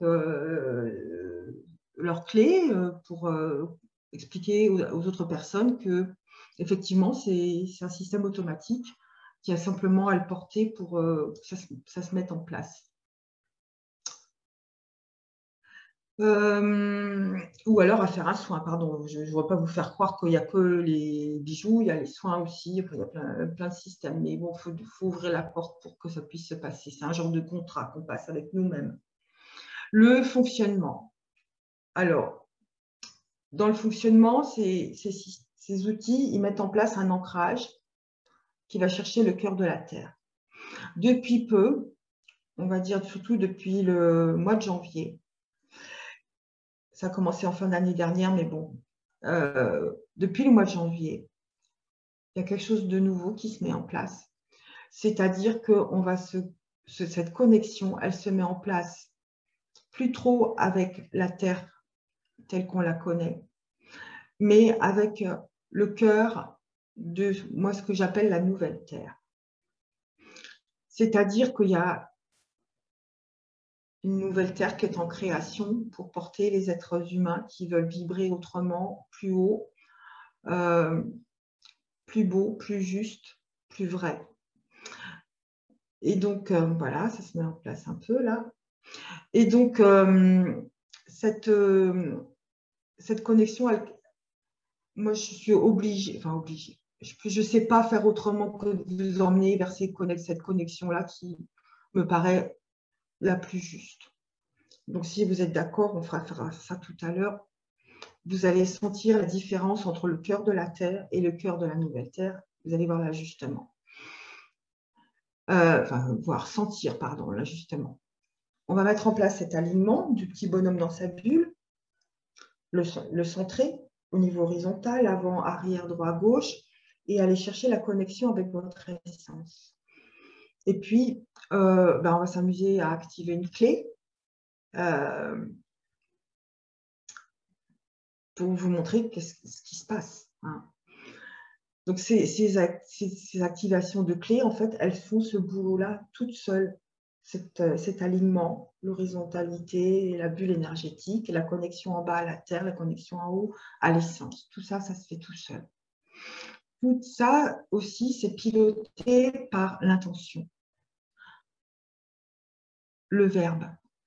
leurs clés pour expliquer aux autres personnes que effectivement c'est un système automatique qui a simplement à le porter pour que ça se mette en place. Ou alors à faire un soin, pardon. Je ne veux pas vous faire croire qu'il n'y a que les bijoux, il y a les soins aussi, il y a plein de systèmes. Mais bon, il faut ouvrir la porte pour que ça puisse se passer. C'est un genre de contrat qu'on passe avec nous-mêmes. Le fonctionnement. Alors, dans le fonctionnement, ces outils, ils mettent en place un ancrage qui va chercher le cœur de la Terre. Depuis peu, on va dire surtout depuis le mois de janvier, ça a commencé en fin d'année dernière, mais bon, depuis le mois de janvier, il y a quelque chose de nouveau qui se met en place. C'est-à-dire que cette connexion, elle se met en place plus trop avec la Terre telle qu'on la connaît, mais avec le cœur de moi, ce que j'appelle la nouvelle Terre. C'est-à-dire qu'il y a une nouvelle Terre qui est en création pour porter les êtres humains qui veulent vibrer autrement, plus haut, plus beau, plus juste, plus vrai. Et donc, voilà, ça se met en place un peu là. Et donc, cette connexion, moi, je suis obligée, je ne sais pas faire autrement que de vous emmener vers cette connexion-là qui me paraît la plus juste. Donc, si vous êtes d'accord, on fera ça tout à l'heure. Vous allez sentir la différence entre le cœur de la Terre et le cœur de la nouvelle Terre. Vous allez voir l'ajustement. Sentir, pardon, l'ajustement. On va mettre en place cet alignement du petit bonhomme dans sa bulle, le centrer au niveau horizontal, avant, arrière, droit, gauche, et aller chercher la connexion avec votre essence. Et puis, on va s'amuser à activer une clé pour vous montrer ce qui se passe. Hein. Donc, ces activations de clés, en fait, elles font ce boulot-là toutes seules. Cet alignement, l'horizontalité, la bulle énergétique, la connexion en bas à la terre, la connexion en haut à l'essence. Tout ça, ça se fait tout seul. Tout ça aussi, c'est piloté par l'intention, le verbe,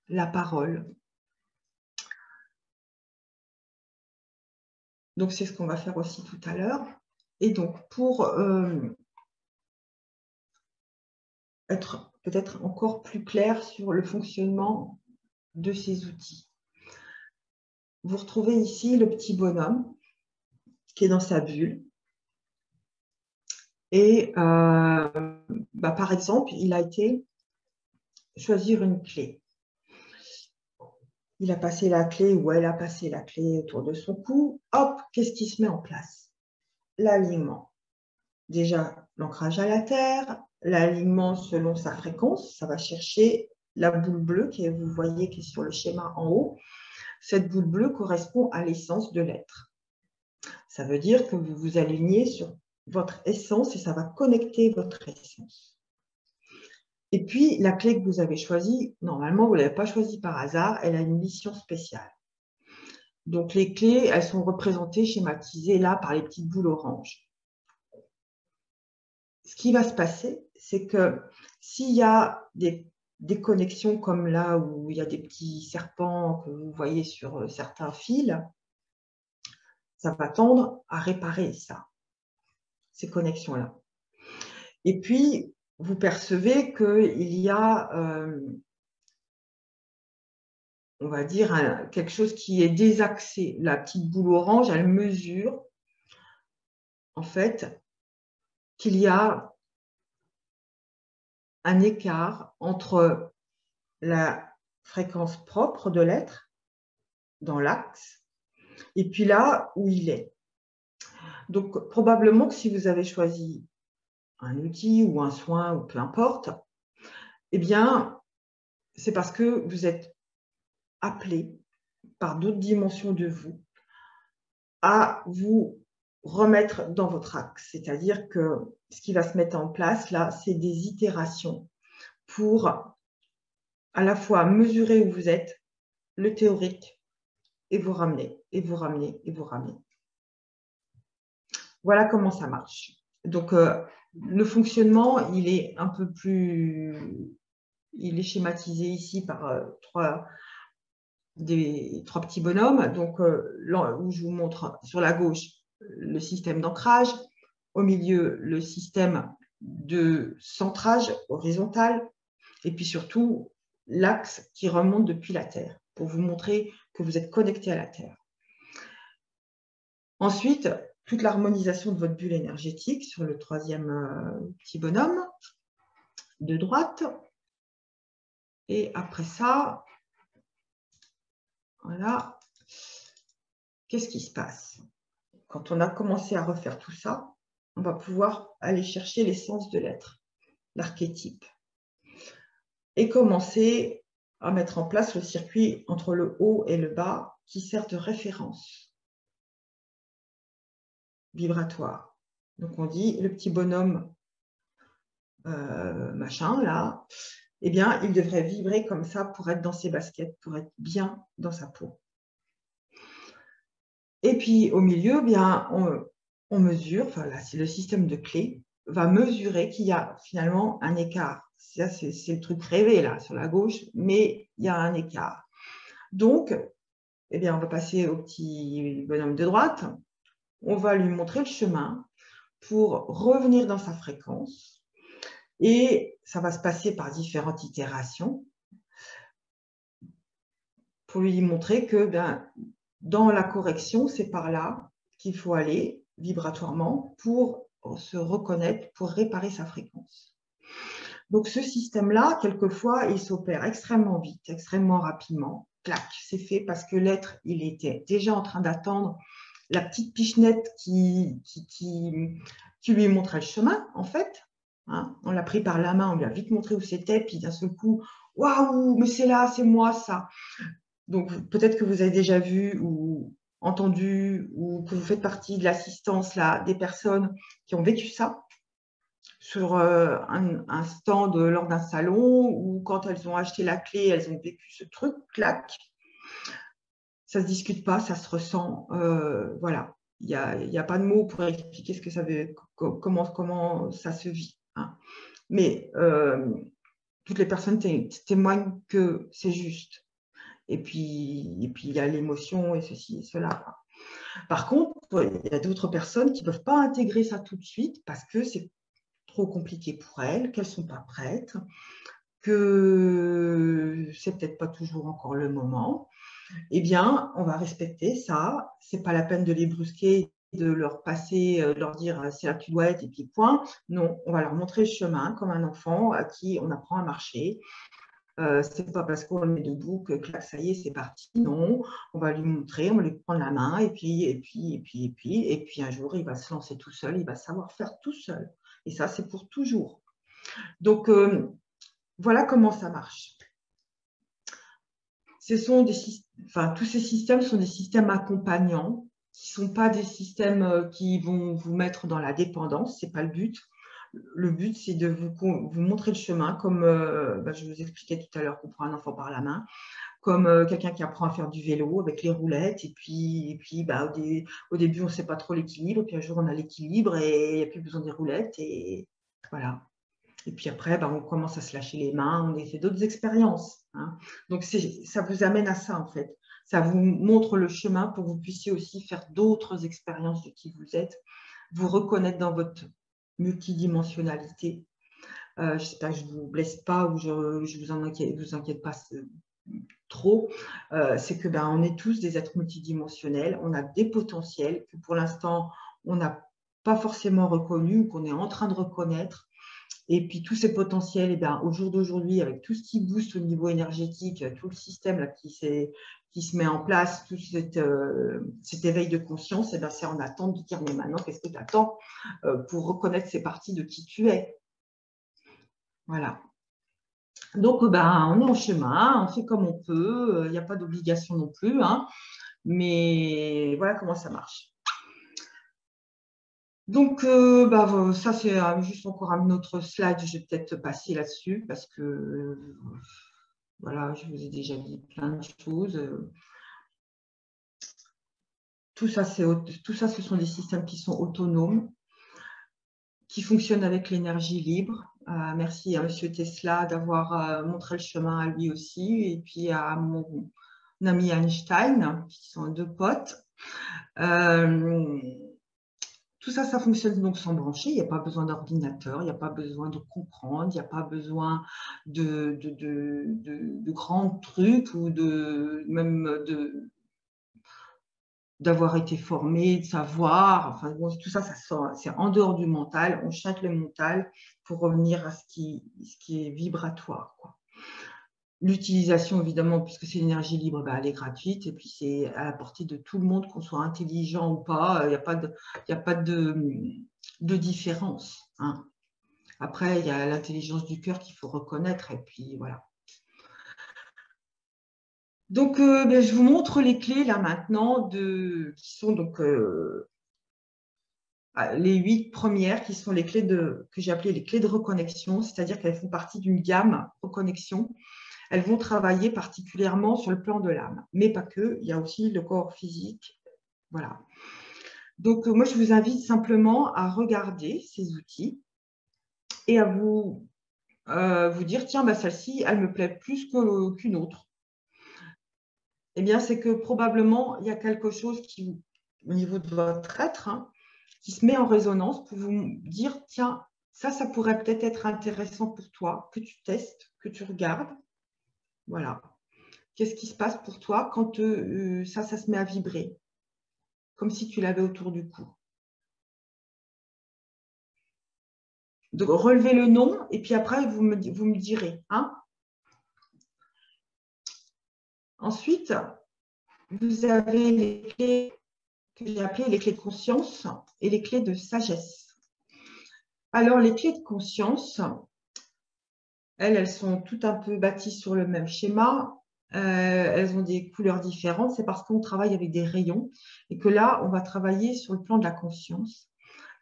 la parole. Donc, c'est ce qu'on va faire aussi tout à l'heure. Et donc, pour être peut-être encore plus clair sur le fonctionnement de ces outils. Vous retrouvez ici le petit bonhomme qui est dans sa bulle. Et par exemple, il a été choisir une clé. Il a passé la clé ou elle a passé la clé autour de son cou. Hop, qu'est-ce qui se met en place? L'alignement. Déjà, l'ancrage à la terre, l'alignement selon sa fréquence. Ça va chercher la boule bleue que vous voyez qui est sur le schéma en haut. Cette boule bleue correspond à l'essence de l'être. Ça veut dire que vous vous alignez sur votre essence et ça va connecter votre essence. Et puis, la clé que vous avez choisie, normalement, vous ne l'avez pas choisie par hasard, elle a une mission spéciale. Donc, les clés, elles sont représentées, schématisées là par les petites boules oranges. Ce qui va se passer, c'est que s'il y a des connexions comme là où il y a des petits serpents que vous voyez sur certains fils, ça va tendre à réparer ça, ces connexions-là. Et puis, vous percevez qu'il y a, on va dire, quelque chose qui est désaxé. La petite boule orange, elle mesure, en fait, qu'il y a un écart entre la fréquence propre de l'être, dans l'axe, et puis là où il est. Donc, probablement que si vous avez choisi un outil ou un soin, ou peu importe, eh bien, c'est parce que vous êtes appelé par d'autres dimensions de vous à vous remettre dans votre axe. C'est-à-dire que ce qui va se mettre en place là, c'est des itérations pour à la fois mesurer où vous êtes, le théorique, et vous ramener, et vous ramener, et vous ramener. Voilà comment ça marche. Donc, le fonctionnement, il est un peu plus... Il est schématisé ici par trois petits bonhommes. Donc, là où je vous montre sur la gauche le système d'ancrage, au milieu le système de centrage horizontal, et puis surtout l'axe qui remonte depuis la Terre, pour vous montrer que vous êtes connecté à la Terre. Ensuite, toute l'harmonisation de votre bulle énergétique sur le troisième petit bonhomme de droite. Et après ça, voilà, qu'est-ce qui se passe? Quand on a commencé à refaire tout ça, on va pouvoir aller chercher l'essence de l'être, l'archétype, et commencer à mettre en place le circuit entre le haut et le bas qui sert de référence vibratoire. Donc on dit le petit bonhomme machin là, eh bien il devrait vibrer comme ça pour être dans ses baskets, pour être bien dans sa peau. Et puis au milieu, bien on mesure, enfin là c'est le système de clés, va mesurer qu'il y a finalement un écart. Ça c'est le truc rêvé là sur la gauche, mais il y a un écart. Donc, eh bien, on va passer au petit bonhomme de droite. On va lui montrer le chemin pour revenir dans sa fréquence. Et ça va se passer par différentes itérations pour lui montrer que dans la correction, c'est par là qu'il faut aller vibratoirement pour se reconnaître, pour réparer sa fréquence. Donc ce système-là, quelquefois, il s'opère extrêmement vite, extrêmement rapidement. Clac, c'est fait parce que l'être, il était déjà en train d'attendre la petite pichenette qui lui montrait le chemin, en fait. Hein, on l'a pris par la main, on lui a vite montré où c'était, puis d'un seul coup, waouh, mais c'est là, c'est moi, ça. Donc peut-être que vous avez déjà vu ou entendu ou que vous faites partie de l'assistance là, des personnes qui ont vécu ça sur un stand lors d'un salon ou quand elles ont acheté la clé, elles ont vécu ce truc, clac. Ça ne se discute pas, ça se ressent. Voilà, il n'y a pas de mots pour expliquer ce que ça veut, comment ça se vit. Hein. Mais toutes les personnes témoignent que c'est juste. Et puis, il y a l'émotion et ceci et cela. Par contre, il y a d'autres personnes qui ne peuvent pas intégrer ça tout de suite parce que c'est trop compliqué pour elles, qu'elles ne sont pas prêtes, que c'est peut-être pas toujours encore le moment. Eh bien, on va respecter ça. C'est pas la peine de les brusquer, de leur passer, de leur dire c'est là que tu dois être et puis point. Non, on va leur montrer le chemin comme un enfant à qui on apprend à marcher. C'est pas parce qu'on le met debout que clac, ça y est, c'est parti. Non, on va lui montrer, on va lui prendre la main et puis un jour, il va se lancer tout seul, il va savoir faire tout seul. Et ça, c'est pour toujours. Donc, voilà comment ça marche. Tous ces systèmes sont des systèmes accompagnants, qui ne sont pas des systèmes qui vont vous mettre dans la dépendance, ce n'est pas le but. Le but, c'est de vous montrer le chemin, comme je vous expliquais tout à l'heure qu'on prend un enfant par la main, comme quelqu'un qui apprend à faire du vélo avec les roulettes, et puis au début, on ne sait pas trop l'équilibre, puis un jour, on a l'équilibre et il n'y a plus besoin des roulettes, et voilà. Et puis après, on commence à se lâcher les mains, on fait d'autres expériences. Hein. Donc, ça vous amène à ça, en fait. Ça vous montre le chemin pour que vous puissiez aussi faire d'autres expériences de qui vous êtes, vous reconnaître dans votre multidimensionnalité. J'espère que je ne vous blesse pas ou je ne vous inquiète pas trop. C'est que on est tous des êtres multidimensionnels, on a des potentiels que pour l'instant, on n'a pas forcément reconnus ou qu'on est en train de reconnaître. Et puis tous ces potentiels, au jour d'aujourd'hui, avec tout ce qui booste au niveau énergétique, tout le système là, qui se met en place, tout cet éveil de conscience, c'est en attente de dire mais maintenant, qu'est-ce que tu attends pour reconnaître ces parties de qui tu es. Voilà. Donc, on est en chemin, on fait comme on peut, il n'y a pas d'obligation non plus, hein, mais voilà comment ça marche. Donc, ça, c'est juste encore un autre slide. Je vais peut-être passer là-dessus parce que, voilà, je vous ai déjà dit plein de choses. Tout ça, ce sont des systèmes qui sont autonomes, qui fonctionnent avec l'énergie libre. Merci à Monsieur Tesla d'avoir montré le chemin à lui aussi, et puis à mon ami Einstein, qui sont deux potes. Tout ça, ça fonctionne donc sans brancher. Il n'y a pas besoin d'ordinateur, il n'y a pas besoin de comprendre, il n'y a pas besoin de grands trucs ou même d'avoir été formé, de savoir. Enfin, bon, tout ça, c'est en dehors du mental. On chatte le mental pour revenir à ce qui est vibratoire, quoi. L'utilisation, évidemment, puisque c'est l'énergie libre, elle est gratuite et puis c'est à la portée de tout le monde, qu'on soit intelligent ou pas. Il n'y a pas de différence. Hein. Après, il y a l'intelligence du cœur qu'il faut reconnaître et puis voilà. Donc, ben, je vous montre les clés là maintenant, qui sont donc les 8 premières, qui sont les clés que j'ai appelées les clés de reconnexion, c'est-à-dire qu'elles font partie d'une gamme reconnexion. Elles vont travailler particulièrement sur le plan de l'âme, mais pas que, il y a aussi le corps physique. Voilà. Donc, moi, je vous invite simplement à regarder ces outils et à vous dire, tiens, bah, celle-ci, elle me plaît plus qu'une autre. Eh bien, c'est que probablement, il y a quelque chose qui, au niveau de votre être, hein, qui se met en résonance pour vous dire, tiens, ça pourrait peut-être être intéressant pour toi, que tu testes, que tu regardes. Voilà. Qu'est-ce qui se passe pour toi quand ça se met à vibrer, comme si tu l'avais autour du cou. Donc, relevez le nom et puis après, vous me direz. Hein. Ensuite, vous avez les clés que j'ai appelées les clés de conscience et les clés de sagesse. Alors, les clés de conscience, elles sont toutes un peu bâties sur le même schéma. Elles ont des couleurs différentes. C'est parce qu'on travaille avec des rayons et que là, on va travailler sur le plan de la conscience.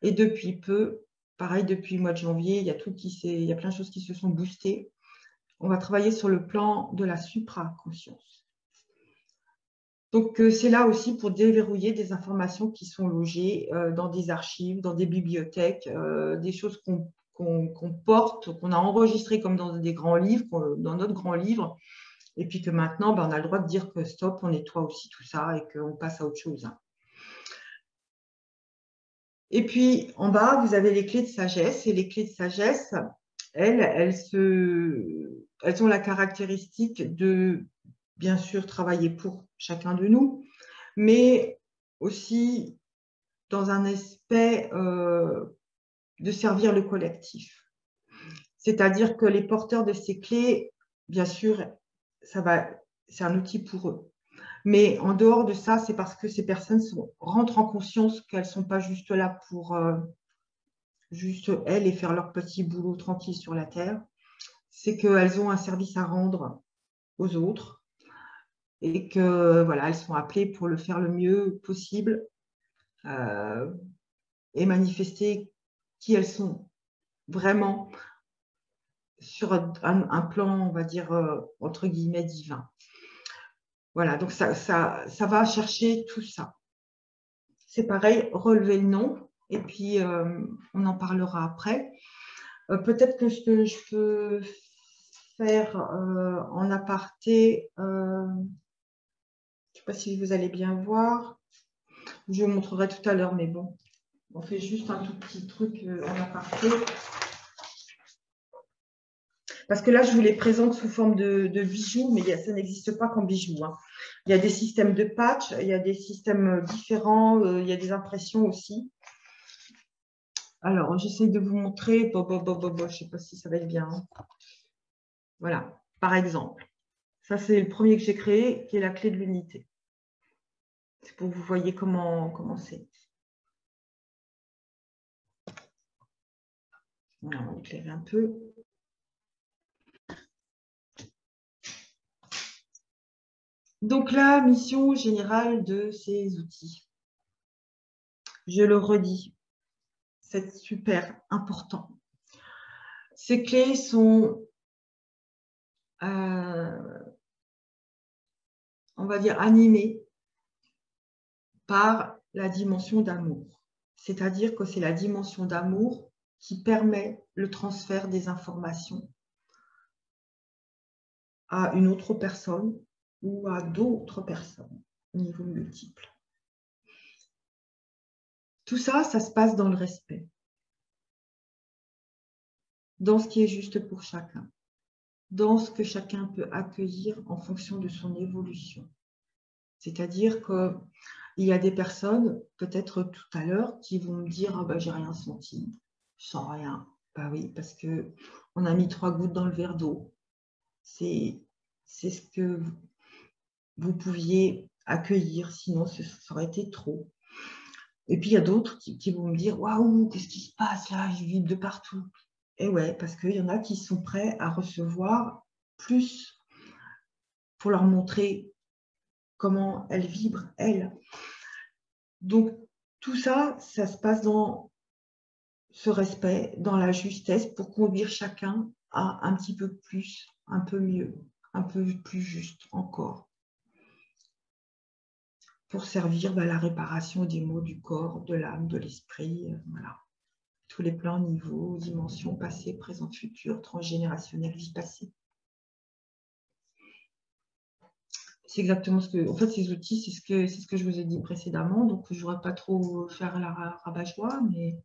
Et depuis peu, pareil, depuis le mois de janvier, il y a plein de choses qui se sont boostées. On va travailler sur le plan de la supraconscience. Donc, c'est là aussi pour déverrouiller des informations qui sont logées dans des archives, dans des bibliothèques, des choses qu'on porte, qu'on a enregistrées comme dans des grands livres, dans notre grand livre, et puis que maintenant, ben, on a le droit de dire que stop, on nettoie aussi tout ça et qu'on passe à autre chose. Et puis, en bas, vous avez les clés de sagesse. Et les clés de sagesse, elles ont la caractéristique de, bien sûr, travailler pour chacun de nous, mais aussi dans un aspect de servir le collectif. C'est-à-dire que les porteurs de ces clés, bien sûr, c'est un outil pour eux. Mais en dehors de ça, c'est parce que ces personnes rentrent en conscience qu'elles ne sont pas juste là pour juste elles et faire leur petit boulot tranquille sur la terre. C'est qu'elles ont un service à rendre aux autres et que voilà, elles sont appelées pour le faire le mieux possible et manifester qui elles sont vraiment sur un plan, on va dire, entre guillemets, divin. Voilà, donc ça va chercher tout ça. C'est pareil, relever le nom, et puis on en parlera après. Peut-être que ce que je peux faire en aparté, je ne sais pas si vous allez bien voir, je vous montrerai tout à l'heure, mais bon, on fait juste un tout petit truc en aparté. Parce que là, je vous les présente sous forme de bijoux, mais ça n'existe pas qu'en bijoux. Hein. Il y a des systèmes de patch, il y a des systèmes différents, il y a des impressions aussi. Alors, j'essaie de vous montrer. Je ne sais pas si ça va être bien. Hein. Voilà, par exemple. Ça, c'est le premier que j'ai créé, qui est la clé de l'unité. C'est pour que vous voyez comment c'est. Voilà, on va éclairer un peu. Donc, la mission générale de ces outils. Je le redis, c'est super important. Ces clés sont, on va dire, animées par la dimension d'amour. C'est-à-dire que c'est la dimension d'amour qui permet le transfert des informations à une autre personne ou à d'autres personnes au niveau multiple. Tout ça, ça se passe dans le respect, dans ce qui est juste pour chacun, dans ce que chacun peut accueillir en fonction de son évolution. C'est-à-dire qu'il y a des personnes, peut-être tout à l'heure, qui vont me dire « Ah ben, j'ai rien senti, je sens rien ». Ben oui, parce qu'on a mis 3 gouttes dans le verre d'eau. C'est ce que vous pouviez accueillir, sinon ça aurait été trop. Et puis il y a d'autres qui vont me dire « Waouh, qu'est-ce qui se passe là, je vibre de partout ». Et ouais, parce qu'il y en a qui sont prêts à recevoir plus pour leur montrer comment elle vibre, elle. Donc, tout ça, ça se passe dans ce respect, dans la justesse, pour conduire chacun à un petit peu plus, un peu mieux, un peu plus juste encore, pour servir la réparation des maux du corps, de l'âme, de l'esprit, voilà. Tous les plans, niveaux, dimensions, passé, présent, futur, transgénérationnel, vie passée. C'est exactement ce que... En fait, ces outils, c'est ce que je vous ai dit précédemment, donc je ne voudrais pas trop faire la rabat-joie, mais...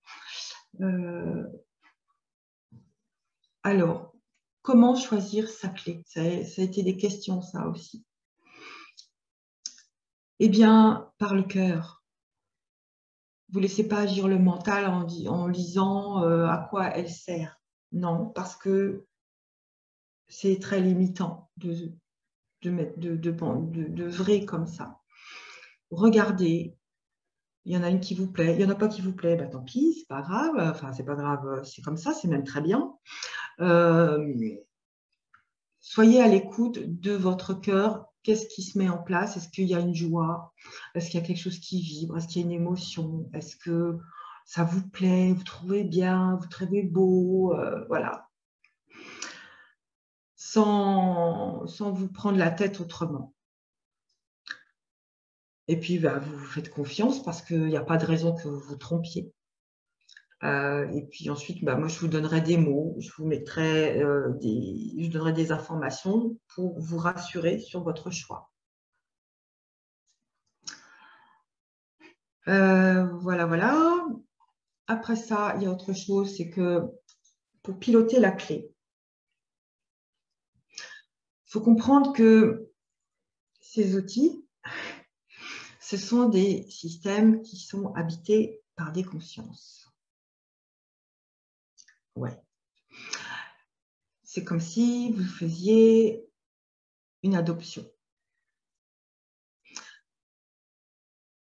Alors, comment choisir sa clé? Ça a été des questions, ça aussi. Eh bien, par le cœur. Vous ne laissez pas agir le mental en lisant à quoi elle sert. Non, parce que c'est très limitant de vrai comme ça. Regardez, il y en a une qui vous plaît, il n'y en a pas qui vous plaît, bah, tant pis, c'est pas grave, enfin c'est pas grave, c'est comme ça, c'est même très bien. Soyez à l'écoute de votre cœur, qu'est-ce qui se met en place? Est-ce qu'il y a une joie? Est-ce qu'il y a quelque chose qui vibre? Est-ce qu'il y a une émotion? Est-ce que ça vous plaît? Vous trouvez bien? Vous trouvez beau? Voilà. Sans vous prendre la tête autrement. Et puis, vous vous faites confiance parce qu'il n'y a pas de raison que vous vous trompiez. Et puis ensuite, moi, je vous donnerai des mots, je vous mettrai je donnerai des informations pour vous rassurer sur votre choix. Voilà, voilà. Après ça, il y a autre chose, c'est que pour piloter la clé, il faut comprendre que ces outils, ce sont des systèmes qui sont habités par des consciences. Ouais. C'est comme si vous faisiez une adoption.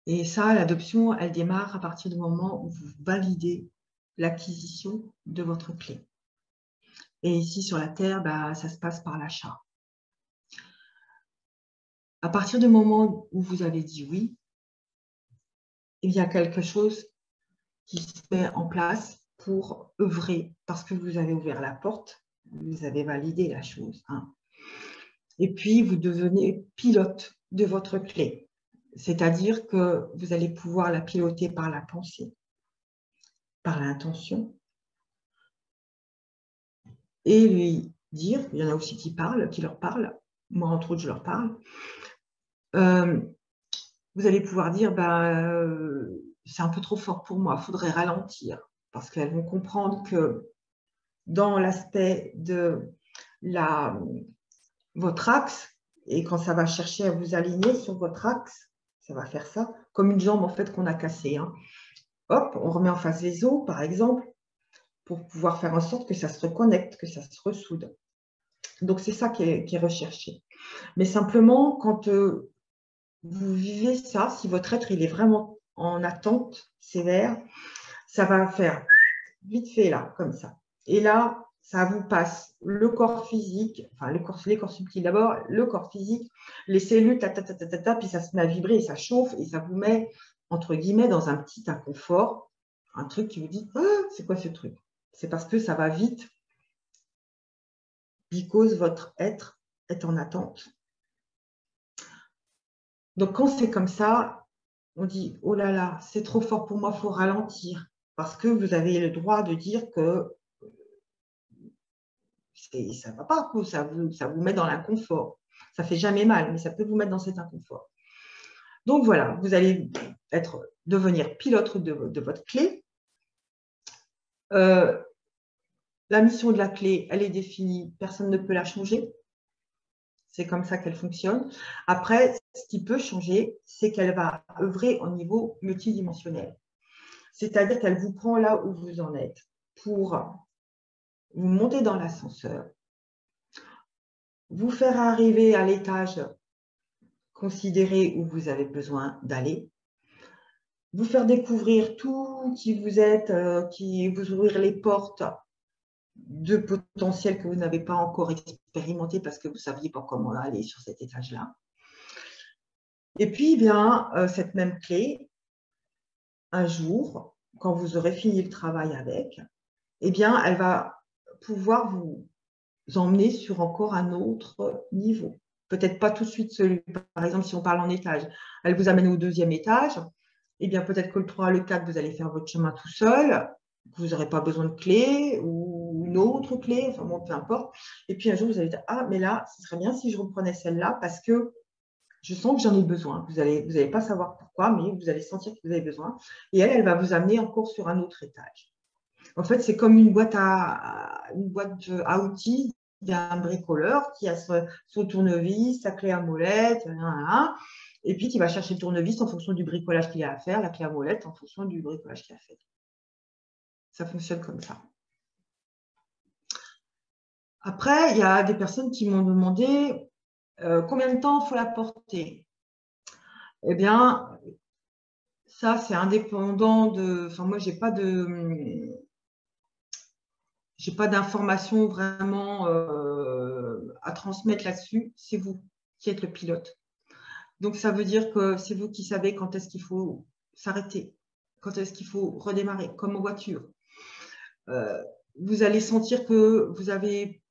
Et ça, l'adoption, elle démarre à partir du moment où vous validez l'acquisition de votre clé. Et ici, sur la Terre, ça se passe par l'achat. À partir du moment où vous avez dit oui, il y a quelque chose qui se met en place pour œuvrer, parce que vous avez ouvert la porte, vous avez validé la chose. Hein. Et puis, vous devenez pilote de votre clé. C'est-à-dire que vous allez pouvoir la piloter par la pensée, par l'intention, et lui dire, il y en a aussi qui leur parlent, moi entre autres je leur parle, vous allez pouvoir dire, c'est un peu trop fort pour moi, il faudrait ralentir, parce qu'elles vont comprendre que dans l'aspect de votre axe, et quand ça va chercher à vous aligner sur votre axe, ça va faire ça, comme une jambe en fait qu'on a cassée. Hein. Hop, on remet en face les os, par exemple, pour pouvoir faire en sorte que ça se reconnecte, que ça se ressoude. Donc, c'est ça qui est recherché. Mais simplement, quand vous vivez ça, si votre être il est vraiment en attente sévère, ça va faire vite fait là, comme ça. Et là, ça vous passe le corps physique, enfin les corps subtils d'abord, le corps physique, les cellules, puis ça se met à vibrer et ça chauffe et ça vous met, entre guillemets, dans un petit inconfort, un truc qui vous dit ah, c'est quoi ce truc? C'est parce que ça va vite, because votre être est en attente. Donc quand c'est comme ça, on dit oh là là, c'est trop fort pour moi, il faut ralentir. Parce que vous avez le droit de dire que ça ne va pas, ça vous met dans l'inconfort. Ça ne fait jamais mal, mais ça peut vous mettre dans cet inconfort. Donc voilà, vous allez devenir pilote de votre clé. La mission de la clé, elle est définie, personne ne peut la changer. C'est comme ça qu'elle fonctionne. Après, ce qui peut changer, c'est qu'elle va œuvrer au niveau multidimensionnel. C'est-à-dire qu'elle vous prend là où vous en êtes pour vous monter dans l'ascenseur, vous faire arriver à l'étage considéré où vous avez besoin d'aller, vous faire découvrir tout qui vous êtes, qui vous ouvrir les portes de potentiel que vous n'avez pas encore expérimenté parce que vous ne saviez pas comment aller sur cet étage-là. Et puis, eh bien, cette même clé, un jour, quand vous aurez fini le travail avec, eh bien, elle va pouvoir vous emmener sur encore un autre niveau. Peut-être pas tout de suite celui, par exemple, si on parle en étage, elle vous amène au 2e étage, eh bien, peut-être que le 3, le 4, vous allez faire votre chemin tout seul, vous n'aurez pas besoin de clé ou une autre clé, enfin bon, peu importe. Et puis un jour, vous allez dire, ah, mais là, ce serait bien si je reprenais celle-là parce que je sens que j'en ai besoin. Vous allez pas savoir pourquoi, mais vous allez sentir que vous avez besoin. Et elle va vous amener encore sur un autre étage. En fait, c'est comme une boîte à outils d'un bricoleur qui a son tournevis, sa clé à molette, et puis qui va chercher le tournevis en fonction du bricolage qu'il a à faire, la clé à molette en fonction du bricolage qu'il a fait. Ça fonctionne comme ça. Après, il y a des personnes qui m'ont demandé combien de temps il faut la porter. Eh bien, ça, c'est indépendant de… Enfin, moi, j'ai pas d'informations vraiment à transmettre là-dessus. C'est vous qui êtes le pilote. Donc, ça veut dire que c'est vous qui savez quand est-ce qu'il faut s'arrêter, quand est-ce qu'il faut redémarrer, comme en voiture. Vous allez sentir que vous n'avez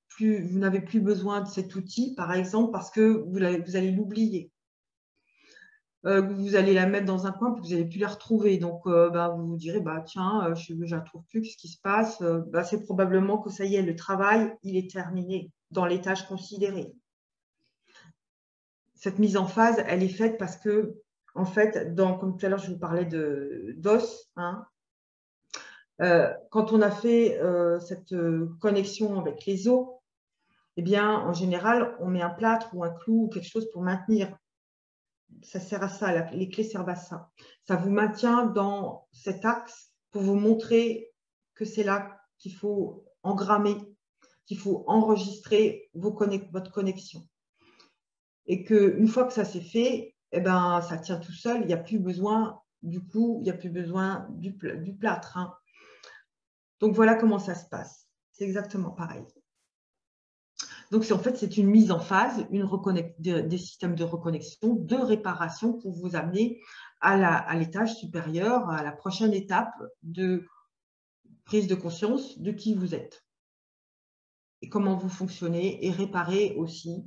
plus besoin de cet outil, par exemple, parce que vous allez l'oublier. Vous allez la mettre dans un coin, puis vous n'allez plus la retrouver. Donc, vous vous direz, tiens, je ne la trouve plus, qu'est-ce qui se passe? C'est probablement que ça y est, le travail, il est terminé dans les tâches considérées. Cette mise en phase, elle est faite parce que, en fait, comme tout à l'heure, je vous parlais d'os, hein, quand on a fait cette connexion avec les os, eh bien, en général, on met un plâtre ou un clou ou quelque chose pour maintenir. Ça sert à ça, les clés servent à ça. Ça vous maintient dans cet axe pour vous montrer que c'est là qu'il faut engrammer, qu'il faut enregistrer votre connexion. Et qu'une fois que ça s'est fait, eh ben, ça tient tout seul, il n'y a plus besoin du coup, il n'y a plus besoin du plâtre. Hein. Donc voilà comment ça se passe. C'est exactement pareil. Donc, en fait, c'est une mise en phase, des systèmes de reconnexion, de réparation pour vous amener à l'étage supérieur, à la prochaine étape de prise de conscience de qui vous êtes et comment vous fonctionnez et réparer aussi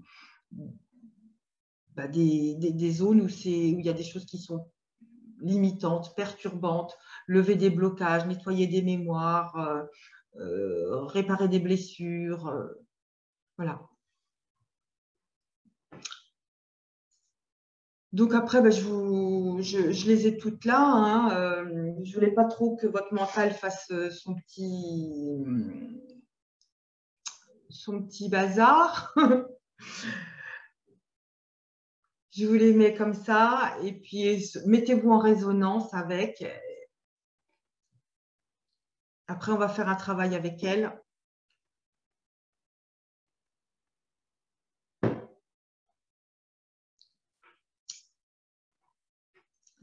des zones où il y a des choses qui sont limitantes, perturbantes, lever des blocages, nettoyer des mémoires, réparer des blessures, voilà. Donc après, je les ai toutes là. Hein, je ne voulais pas trop que votre mental fasse son petit bazar. Je vous les mets comme ça et puis mettez-vous en résonance avec. Après, on va faire un travail avec elle.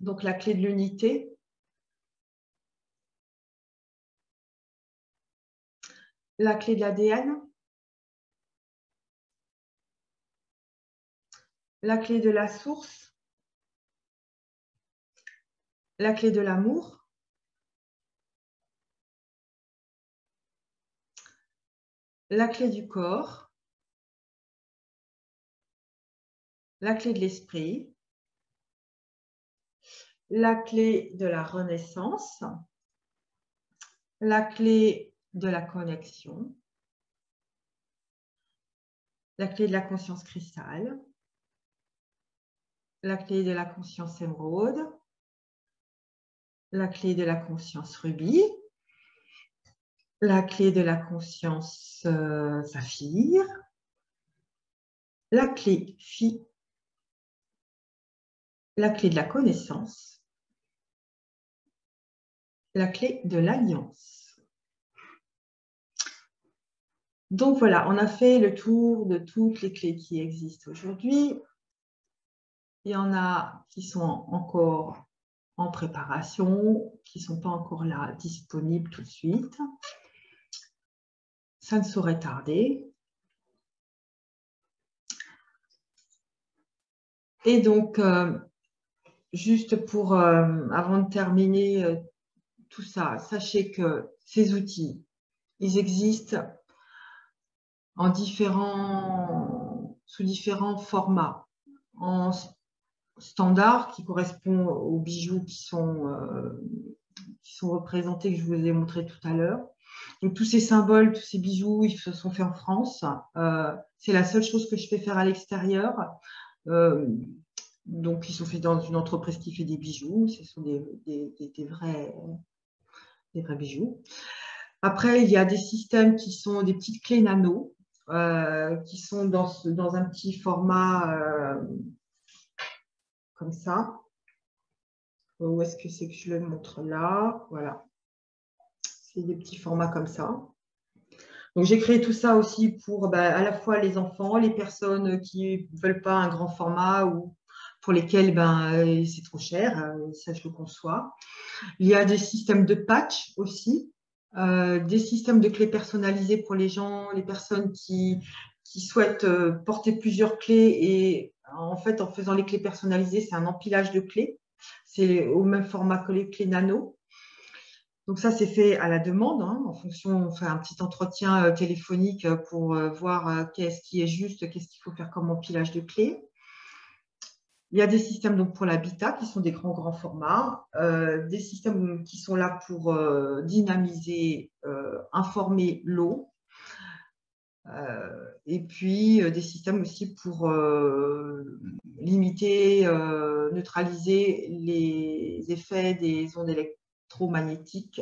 Donc, la clé de l'unité. La clé de l'ADN. La clé de la source. La clé de l'amour. La clé du corps. La clé de l'esprit. La clé de la renaissance. La clé de la connexion. La clé de la conscience cristal. La clé de la conscience émeraude. La clé de la conscience rubis. La clé de la conscience saphir. La clé phi. La clé de la connaissance. La clé de l'alliance. Donc voilà, on a fait le tour de toutes les clés qui existent aujourd'hui. Il y en a qui sont encore en préparation, qui ne sont pas encore là, disponibles tout de suite. Ça ne saurait tarder. Et donc, juste pour, avant de terminer tout ça, sachez que ces outils, ils existent sous différents formats. En standard, qui correspond aux bijoux qui sont représentés, que je vous ai montré tout à l'heure. Donc, tous ces symboles, tous ces bijoux, ils se sont faits en France. C'est la seule chose que je fais faire à l'extérieur. Donc, ils sont faits dans une entreprise qui fait des bijoux. Ce sont des vrais bijoux. Après, il y a des systèmes qui sont des petites clés nano, qui sont dans un petit format comme ça. Où est-ce que c'est que je le montre là? Voilà. C'est des petits formats comme ça. Donc, j'ai créé tout ça aussi pour à la fois les enfants, les personnes qui ne veulent pas un grand format ou pour lesquelles c'est trop cher, ça je le conçois. Il y a des systèmes de patch aussi, des systèmes de clés personnalisées pour les gens, les personnes qui souhaitent porter plusieurs clés et en fait, en faisant les clés personnalisées, c'est un empilage de clés. C'est au même format que les clés nano. Donc ça, c'est fait à la demande, hein, en fonction, on fait un petit entretien téléphonique pour voir qu'est-ce qui est juste, qu'est-ce qu'il faut faire comme empilage de clés. Il y a des systèmes donc, pour l'habitat qui sont des grands formats, des systèmes qui sont là pour dynamiser, informer l'eau, et puis des systèmes aussi pour limiter, neutraliser les effets des ondes électromagnétiques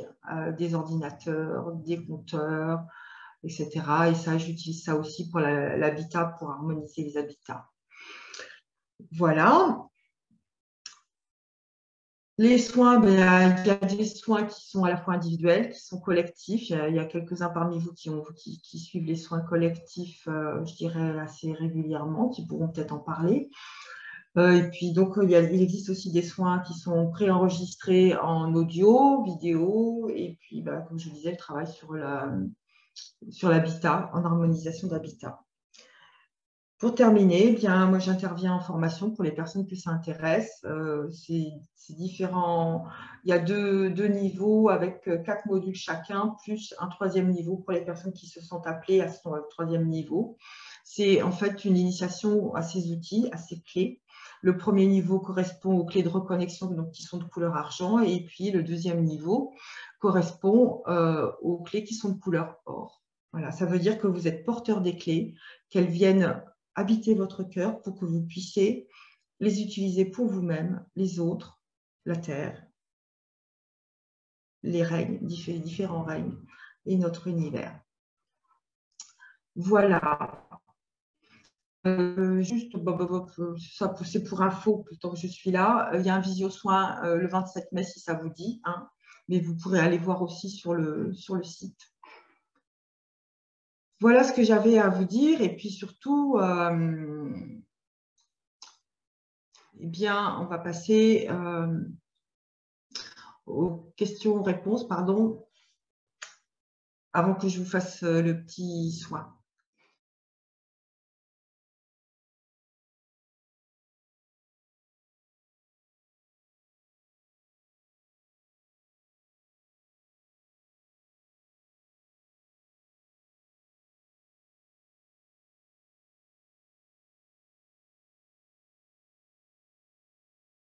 des ordinateurs, des compteurs, etc. Et ça, j'utilise ça aussi pour l'habitat, pour harmoniser les habitats. Voilà. Les soins, il y a des soins qui sont à la fois individuels, qui sont collectifs. Il y a quelques-uns parmi vous qui suivent les soins collectifs, je dirais, assez régulièrement, qui pourront peut-être en parler. Et puis, donc, il existe aussi des soins qui sont préenregistrés en audio, vidéo, et puis, comme je vous disais, le travail sur l'habitat, en harmonisation d'habitat. Pour terminer, bien, moi j'interviens en formation pour les personnes que ça intéresse. C'est différent. Il y a deux niveaux avec 4 modules chacun, plus un 3e niveau pour les personnes qui se sentent appelées à ce 3e niveau. C'est en fait une initiation à ces outils, à ces clés. Le premier niveau correspond aux clés de reconnexion donc, qui sont de couleur argent, et puis le 2e niveau correspond aux clés qui sont de couleur or. Voilà, ça veut dire que vous êtes porteur des clés, qu'elles viennent habiter votre cœur pour que vous puissiez les utiliser pour vous-même, les autres, la terre, les règnes, différents règnes et notre univers. Voilà. Juste, ça c'est pour info, tant que je suis là. Il y a un visio-soin le 27 mai si ça vous dit, hein, mais vous pourrez aller voir aussi sur le site. Voilà ce que j'avais à vous dire et puis surtout, eh bien, on va passer aux questions-réponses, pardon, avant que je vous fasse le petit soin.